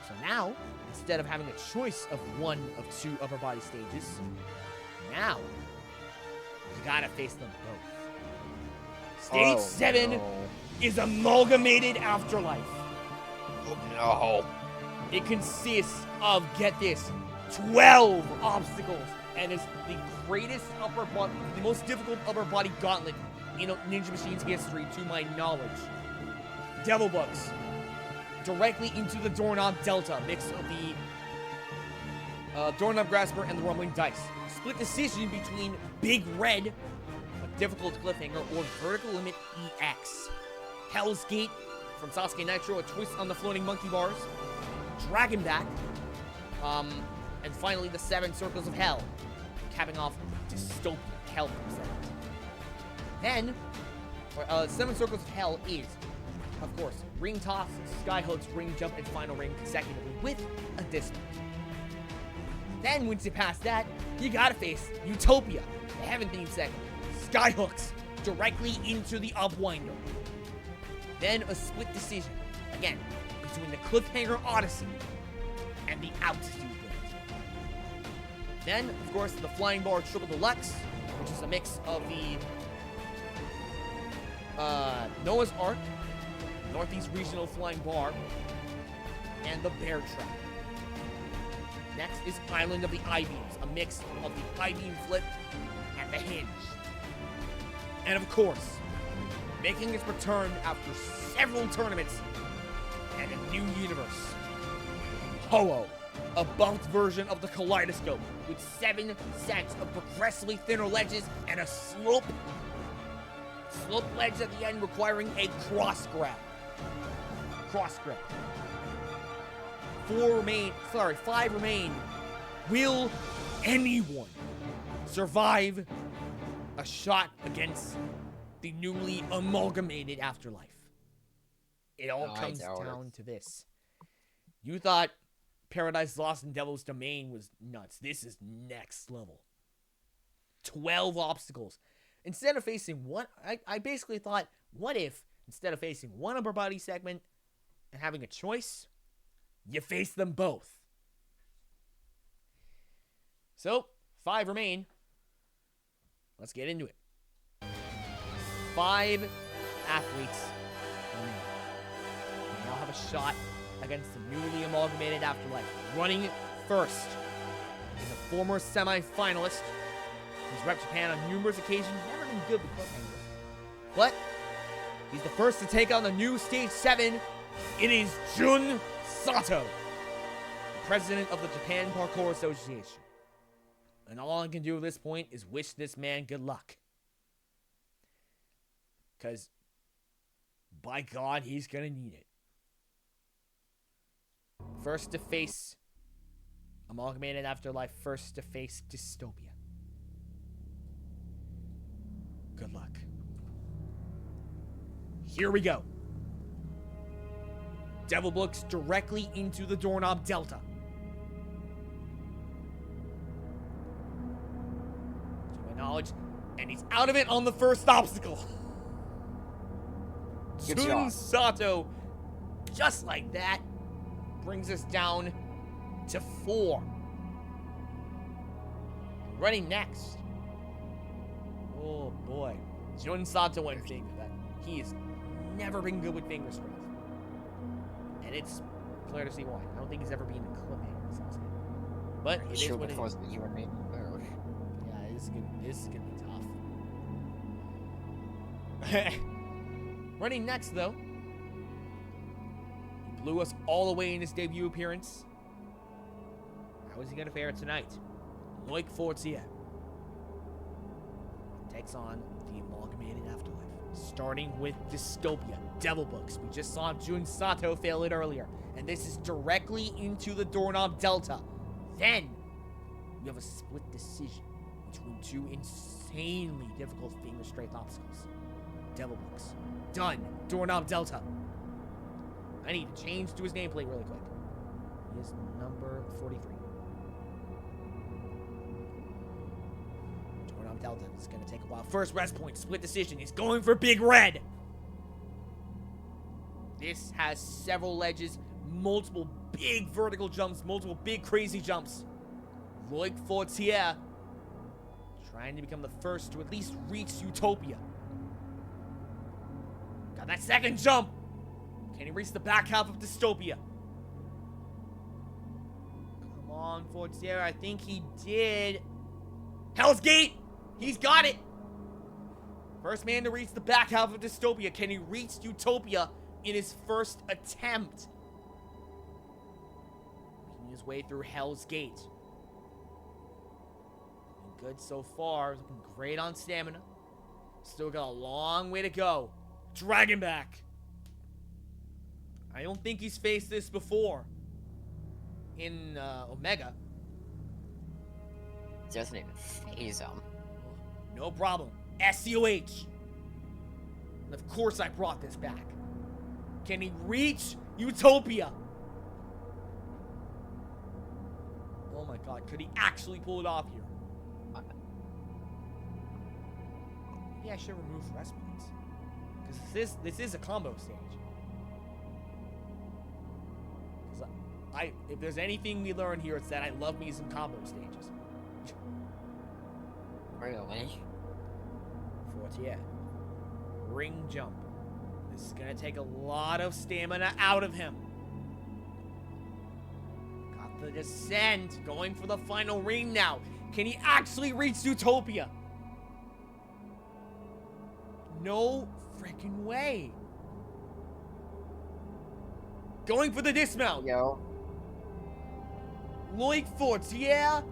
So now, instead of having a choice of 1 of 2 upper body stages, now you gotta face them both. Stage 7 is Amalgamated Afterlife. Oh no. It consists of, get this, 12 obstacles, and is the greatest upper body, the most difficult upper body gauntlet in Ninja Machine's history, to my knowledge. Devil Bugs, directly into the Doorknob Delta, mix of the Doorknob Grasper and the Rumbling Dice. Split decision between Big Red, a difficult cliffhanger, or Vertical Limit EX. Hell's Gate from Sasuke Nitro, a twist on the floating monkey bars. Dragon Back, and finally the 7 Circles of Hell, capping off Dystopia Hell segment. Then, 7 Circles of Hell is, of course, ring toss, sky hooks, ring jump, and final ring consecutively with a dismount. Then, once you pass that, you gotta face Utopia, the Heaven Theme segment. Sky hooks directly into the Upwinder. Then a split decision, again, between the Cliffhanger Odyssey and the Altitude Limit. Then, of course, the Flying Bar Triple Deluxe, which is a mix of the Noah's Ark, Northeast Regional Flying Bar, and the Bear Trap. Next is Island of the I-Beams, a mix of the I-Beam Flip and the Hinge. And of course, making its return after several tournaments and a new universe, Ho-Oh, a bumped version of the Kaleidoscope with 7 sets of progressively thinner ledges and a slope ledge at the end requiring a cross grab. Five remain. Will anyone survive a shot against the newly amalgamated afterlife? It all comes down to this. You thought Paradise Lost and Devil's Domain was nuts. This is next level. 12 obstacles. Instead of facing one, I basically thought, what if, instead of facing one upper body segment and having a choice, you face them both? So, 5 remain. Let's get into it. 5 athletes remain. They now have a shot against the newly amalgamated afterlife. Running first is a former semi-finalist who's repped Japan on numerous occasions, never been good with cliffhangers. But he's the first to take on the new Stage 7. It is Jun Sato, the president of the Japan Parkour Association. And all I can do at this point is wish this man good luck. Because, by God, he's gonna need it. First to face Amalgamated Afterlife, first to face Dystopia. Good luck. Here we go. Devil looks directly into the Doorknob Delta. To my knowledge, and he's out of it on the first obstacle. Jun Sato, just like that, brings us down to 4. Running next. Oh boy. Jun Sato went finger. He has never been good with finger strength. And it's clear to see why. I don't think he's ever been a cliffhanger, sounds good. But it is what it is. Yeah, this is gonna be tough. Running next, though. He blew us all away in his debut appearance. How is he gonna fare tonight? Loic Fortier takes on the Amalgamated Afterlife. Starting with Dystopia, Devil Books. We just saw Jun Sato fail it earlier. And this is directly into the Doorknob Delta. Then, we have a split decision between 2 insanely difficult finger strength obstacles. Devil Books. Done. Doorknob Delta. I need to change to his nameplate really quick. He is number 43. Doorknob Delta is going to take a while. First rest point, split decision. He's going for Big Red. This has several ledges, multiple big vertical jumps, multiple big crazy jumps. Loic Fortier trying to become the first to at least reach Utopia. Got that second jump. Can he reach the back half of Dystopia? Come on, Fortier. I think he did. Hell's Gate. He's got it. First man to reach the back half of Dystopia. Can he reach Utopia in his first attempt? his way through Hell's Gate. Looking good so far. Looking great on stamina. Still got a long way to go. Dragon back. I don't think he's faced this before in Omega. Doesn't even phase him. No problem. SCOH. And of course I brought this back. Can he reach Utopia? Oh my god, could he actually pull it off here? Maybe I should remove rest points. Because this is a combo stage. If there's anything we learn here, it's that I love me some combo stages. Really? Fortier. Ring jump. This is gonna take a lot of stamina out of him. Got the descent. Going for the final ring now. Can he actually reach Utopia? No freaking way. Going for the dismount. Yo. Loic Fortier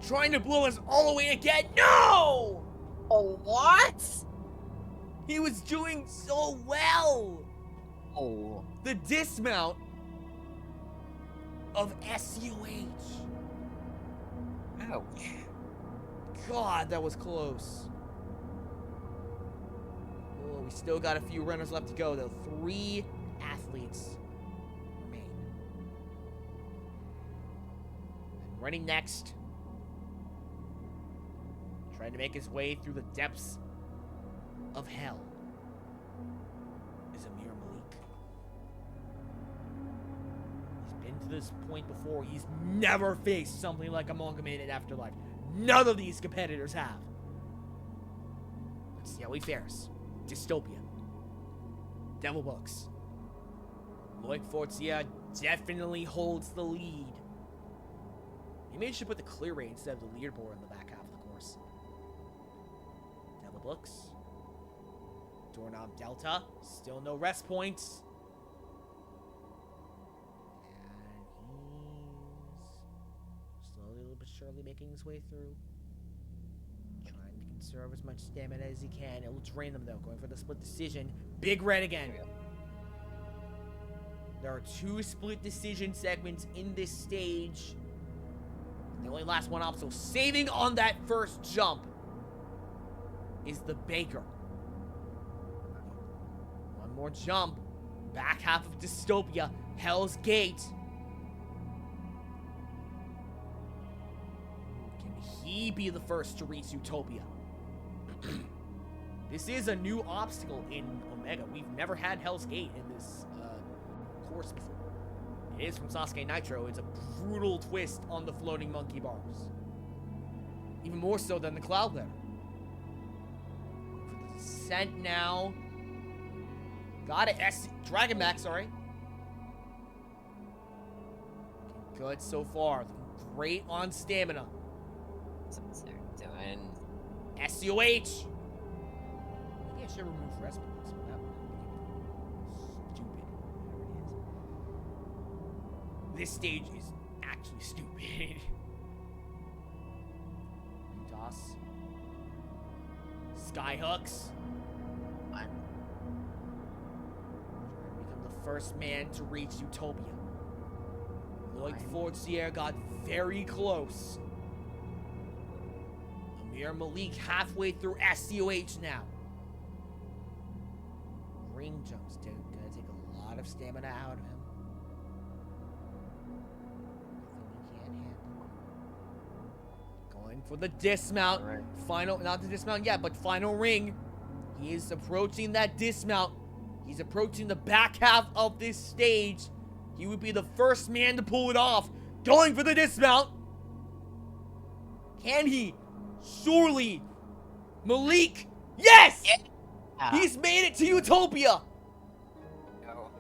trying to blow us all the way again. No! Oh, what? He was doing so well. Oh. The dismount of SCOH. Ouch. God, that was close. Oh, we still got a few runners left to go, though. 3 athletes remain. And running next, trying to make his way through the depths of hell, is Amir Malik. He's been to this point before. He's never faced something like Amalgamated Afterlife. None of these competitors have. Let's see how he fares. Dystopia. Devil Books. Loic Fortier definitely holds the lead. Maybe I should put the clear rate instead of the leaderboard in the back half of the course. Devil Books. Doorknob Delta. Still no rest points. And he's slowly but surely making his way through. Trying to conserve as much stamina as he can. It will drain them though. Going for the split decision. Big red again. There are 2 split decision segments in this stage. The only last one obstacle. Saving on that first jump is the Baker. One more jump. Back half of Dystopia. Hell's Gate. Can he be the first to reach Utopia? This is a new obstacle in Omega. We've never had Hell's Gate in this course before. It is from Sasuke Nitro. It's a brutal twist on the floating monkey bars. Even more so than the Cloud Ladder. For the descent now. Got it. Dragon back, sorry. Looking good so far. Looking great on stamina. What's they're doing? SCOH! Maybe I should remove rest points. That would make it stupid. Whatever it is. This stage is actually stupid. Toss. Skyhooks. What? Trying to become the first man to reach Utopia. Loic Fortier got very close. Amir Malik halfway through SCOH now. Ring jumps, dude. Gonna take a lot of stamina out of him. Nothing he can't handle. Going for the dismount. Right. Final, not the dismount yet, but final ring. He is approaching that dismount. He's approaching the back half of this stage. He would be the first man to pull it off. Going for the dismount. Can he? Surely. Malik. Yes! Yeah. He's made it to Utopia. No.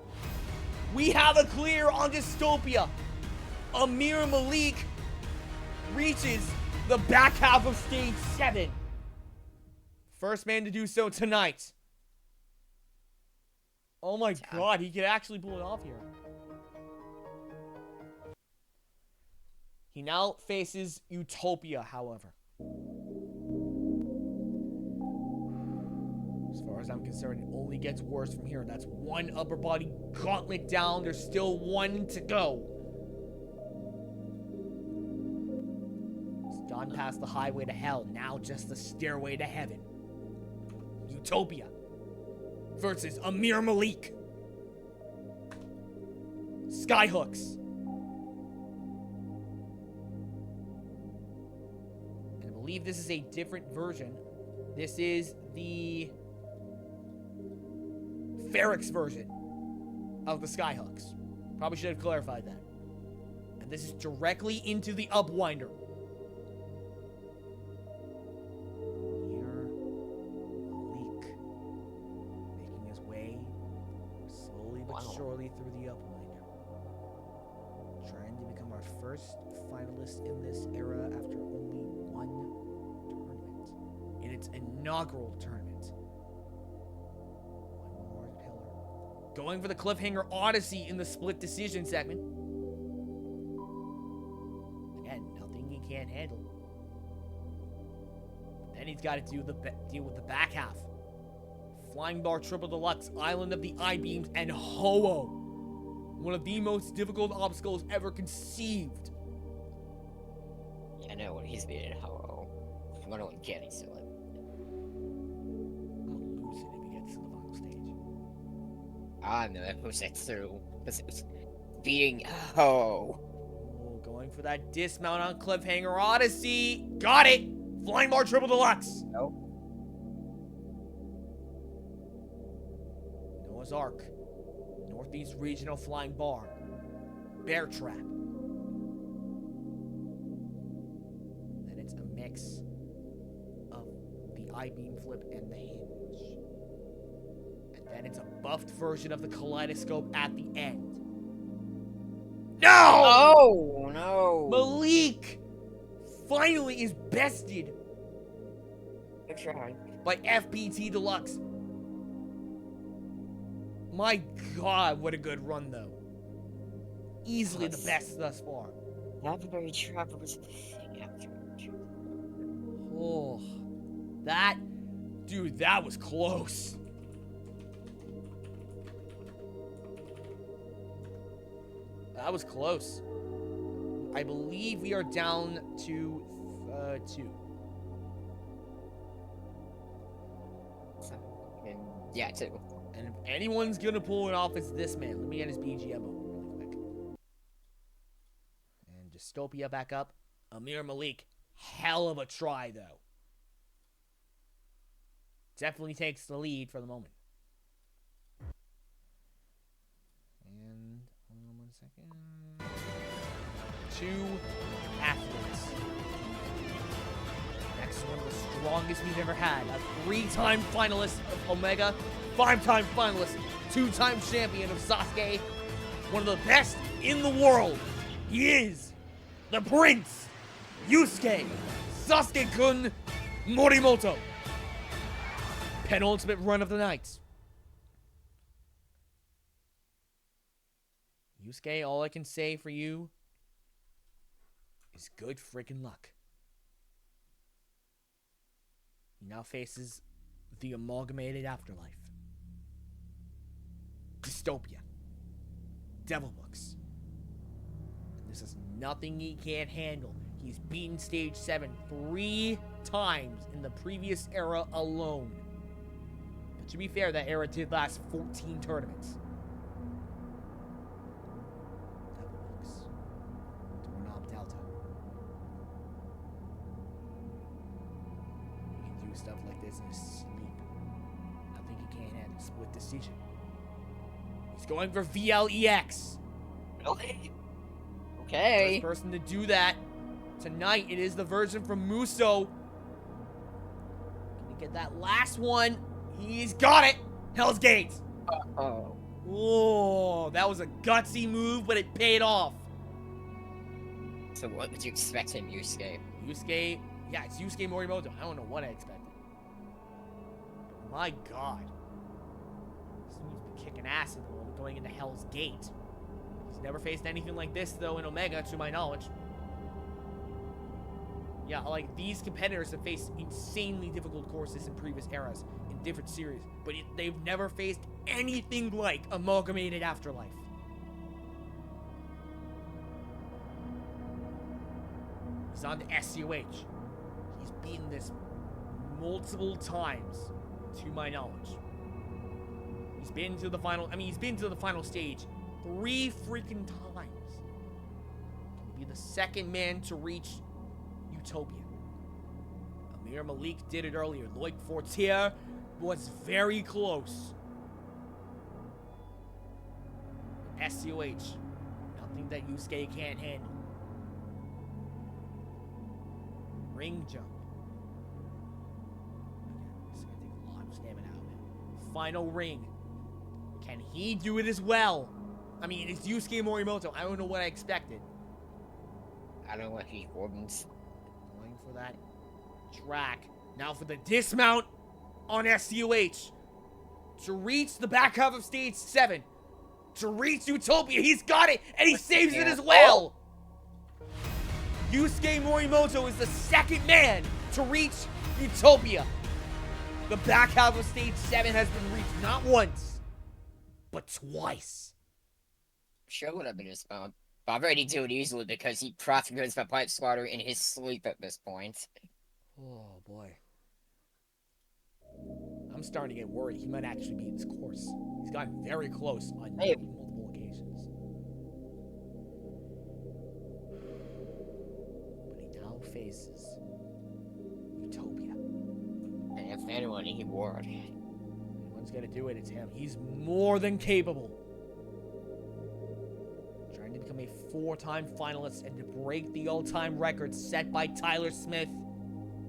We have a clear on Dystopia. Amir Malik reaches the back half of stage 7. First man to do so tonight. Oh my god, he could actually pull it off here. He now faces Utopia, however. As far as I'm concerned, it only gets worse from here. That's one upper body gauntlet down. There's still one to go. He's gone past the highway to hell. Now just the stairway to heaven. Utopia versus Amir Malik. Skyhooks. And I believe this is a different version. This is the Ferrex version of the Skyhooks. Probably should have clarified that. And this is directly into the Upwinder. Here, Malik making his way slowly but surely through the Upwinder. Trying to become our first finalist in this era after only one tournament. In its inaugural tournament. Going for the Cliffhanger Odyssey in the split decision segment. Again, nothing he can't handle. Then he's got to deal with the back half. Flying Bar Triple Deluxe, Island of the I-Beams, and Ho-Oh. One of the most difficult obstacles ever conceived. Yeah, I know what he's beating Ho-Oh. I'm gonna win Candy still. I'm gonna lose it if he gets to the final stage. I'm gonna push that through. Beating Ho. Oh, going for that dismount on Cliffhanger Odyssey. Got it! Flying Bar Triple Deluxe. Nope. Noah's Ark. Northeast Regional Flying Bar. Bear Trap. Then it's a mix of the I-Beam Flip and the Hinge. And then it's a buffed version of the Kaleidoscope at the end. No! Oh, no! Malik finally is bested Good try. by FPT Deluxe. My God, what a good run, though. Easily the best thus far. That very trap was the thing after. Oh, that, dude, that was close. That was close. I believe we are down to 2. And yeah, 2. And if anyone's gonna pull it off, it's this man. Let me get his BGM over really quick. And Dystopia back up. Amir Malik, hell of a try though. Definitely takes the lead for the moment. And hold on 1 second. 2 athletes. Next one of the strongest we've ever had. A 3-time finalist of Omega, 5-time finalist, 2-time champion of Sasuke. One of the best in the world. He is the Prince, Yusuke Sasuke-kun Morimoto. Penultimate run of the night. Yusuke, all I can say for you is good freaking luck. He now faces the amalgamated afterlife. Dystopia. Devil Books. And this is nothing he can't handle. He's beaten Stage 7 3 times in the previous era alone. But to be fair, that era did last 14 tournaments. Devil Books. Doorknob Delta. He can do stuff like this in his sleep. Nothing he can't handle. Split decision. He's going for VLEX. Okay. Okay. First person to do that tonight. It is the version from Muso. Gonna get that last one. He's got it. Hell's Gate. Oh. Oh, that was a gutsy move, but it paid off. So what would you expect from Yusuke? Yusuke, yeah, it's Yusuke Morimoto. I don't know what I expected. But my God. This dude's been kicking ass in the world going into Hell's Gate. He's never faced anything like this, though, in Omega, to my knowledge. Yeah, like, these competitors have faced insanely difficult courses in previous eras, in different series, but they've never faced anything like Amalgamated Afterlife. He's on to SUH. He's beaten this multiple times, to my knowledge. He's been to the final, he's been to the final stage 3 freaking times. Can be the second man to reach Utopia. Amir Malik did it earlier. Loic Fortier was very close. SUH, nothing that Yusuke can't handle. Ring jump. This is gonna take a lot of stamina out of him. Final ring. Can he do it as well? I mean, it's Yusuke Morimoto. I don't know what I expected. I don't know what he wouldn't. Going for that track. Now for the dismount on SUH. To reach the back half of stage 7. To reach Utopia. He's got it, and he saves it as well. Yusuke Morimoto is the second man to reach Utopia. The back half of stage 7 has been reached not once, but twice. Sure would have been his but I've already do it easily because he practically goes for pipe slider in his sleep at this point. Oh boy. I'm starting to get worried. He might actually beat this course. He's gotten very close on multiple occasions. But he now faces Utopia. And if anyone, he would. If anyone's gonna do it, it's him. He's more than capable. Trying to become a 4-time finalist and to break the all-time record set by Tyler Smith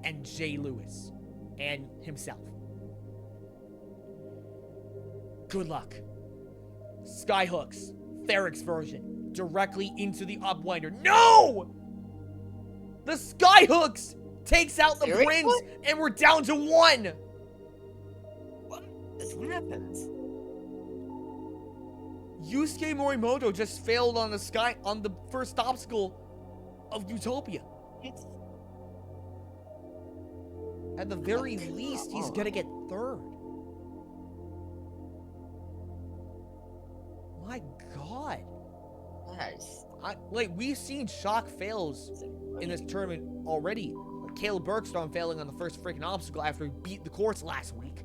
and Jay Lewis and himself. Good luck. Skyhooks, Ferric's version, directly into the upwinder. No! The Skyhooks takes out the Prince, and we're down to 1. What happens? Yusuke Morimoto just failed on the first obstacle of Utopia. At the very least, he's gonna get 3rd. My God. Nice. We've seen shock fails in this tournament already. Like Caleb Bergstrom failing on the first freaking obstacle after he beat the course last week.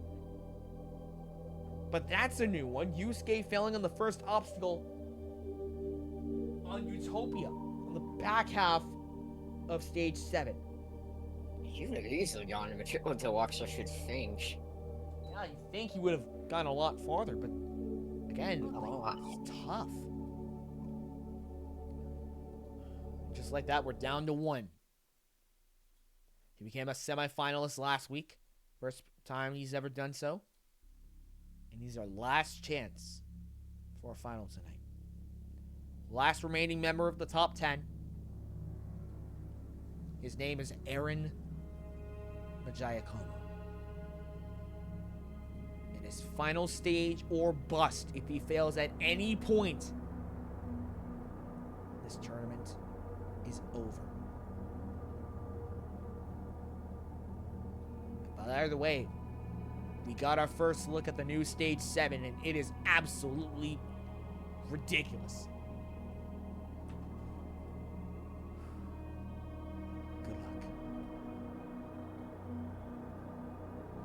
But that's a new one. Yusuke failing on the first obstacle on Utopia, on the back half of stage 7. He would have easily gone into watch, I should think. Yeah, you think he would have gone a lot farther, but again, it's tough. Just like that, we're down to 1. He became a semifinalist last week. First time he's ever done so. And he's our last chance for a final tonight. Last remaining member of the top 10. His name is Aaron Majiakomo. In his final stage or bust, if he fails at any point, this tournament is over. But either way, we got our first look at the new stage 7, and it is absolutely ridiculous. Good luck.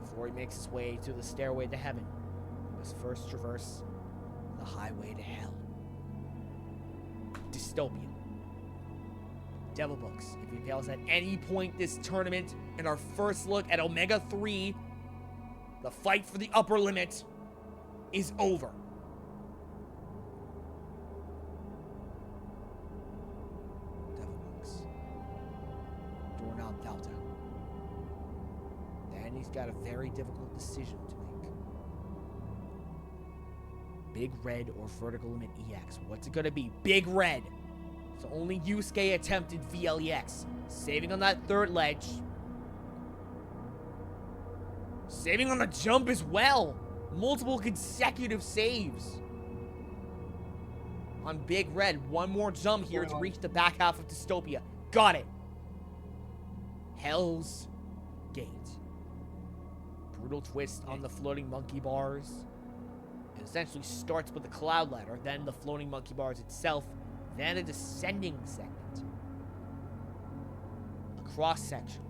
Before he makes his way to the stairway to heaven, he must first traverse the highway to hell. Dystopia. Devil Books. If he fails at any point this tournament, and our first look at OMEGA³, the fight for the upper limit is over. Devil Books. Doorknob Delta. Then he's got a very difficult decision to make. Big Red or Vertical Limit EX. What's it gonna be? Big Red. So only Yusuke attempted VLEX. Saving on that 3rd ledge. Saving on the jump as well. Multiple consecutive saves. On Big Red. One more jump here to reach the back half of Dystopia. Got it. Hell's Gate. Brutal twist on the floating monkey bars. It essentially starts with the cloud ladder, then the floating monkey bars itself, then a descending segment. A cross section.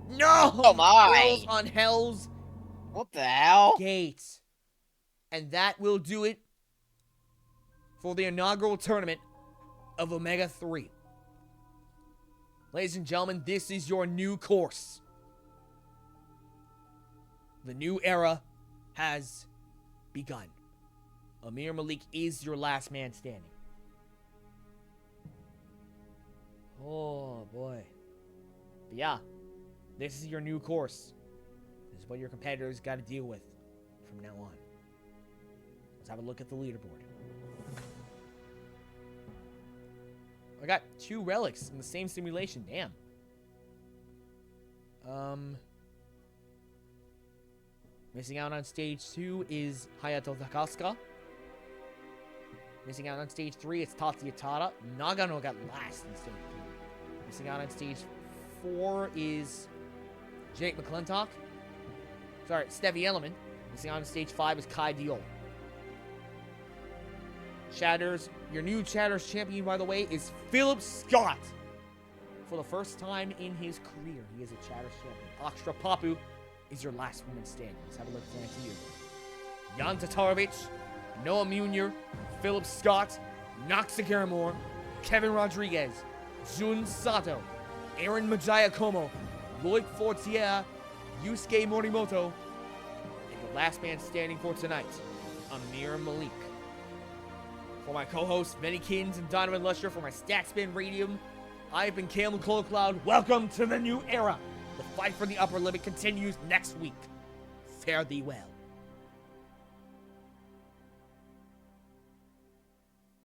No! Oh my! Girls on Hell's What the hell? Gate. And that will do it for the inaugural tournament of OMEGA³. Ladies and gentlemen, this is your new course. The new era has begun. Amir Malik is your last man standing. Oh boy. But yeah, this is your new course. This is what your competitors got to deal with from now on. Let's have a look at the leaderboard. I got 2 relics in the same simulation. Damn. Missing out on stage 2 is Hayato Takaska. Missing out on stage 3, it's Tatsuya Tada. Nagano got last in stage 3. Missing out on stage 4 is Jake McClintock. Sorry, Stevie Element. Missing out on stage 5 is Kai Diol. Chatters, your new Chatters champion, by the way, is Philip Scott. For the first time in his career, he is a Chatters champion. Akstra Papu is your last woman standing. Let's have a look at the next year. Jan Tatarovich, Noah Munier, Philip Scott, Nox Agaramore, Kevin Rodriguez, Jun Sato, Aaron Majayakomo, Lloyd Fortier, Yusuke Morimoto, and the last man standing for tonight, Amir Malik. For my co-hosts, Benny Kins and Donovan Lusher, for my Statspin Radium, I've been Caleb Cloud. Welcome to the new era. The fight for the upper limit continues next week. Fare thee well.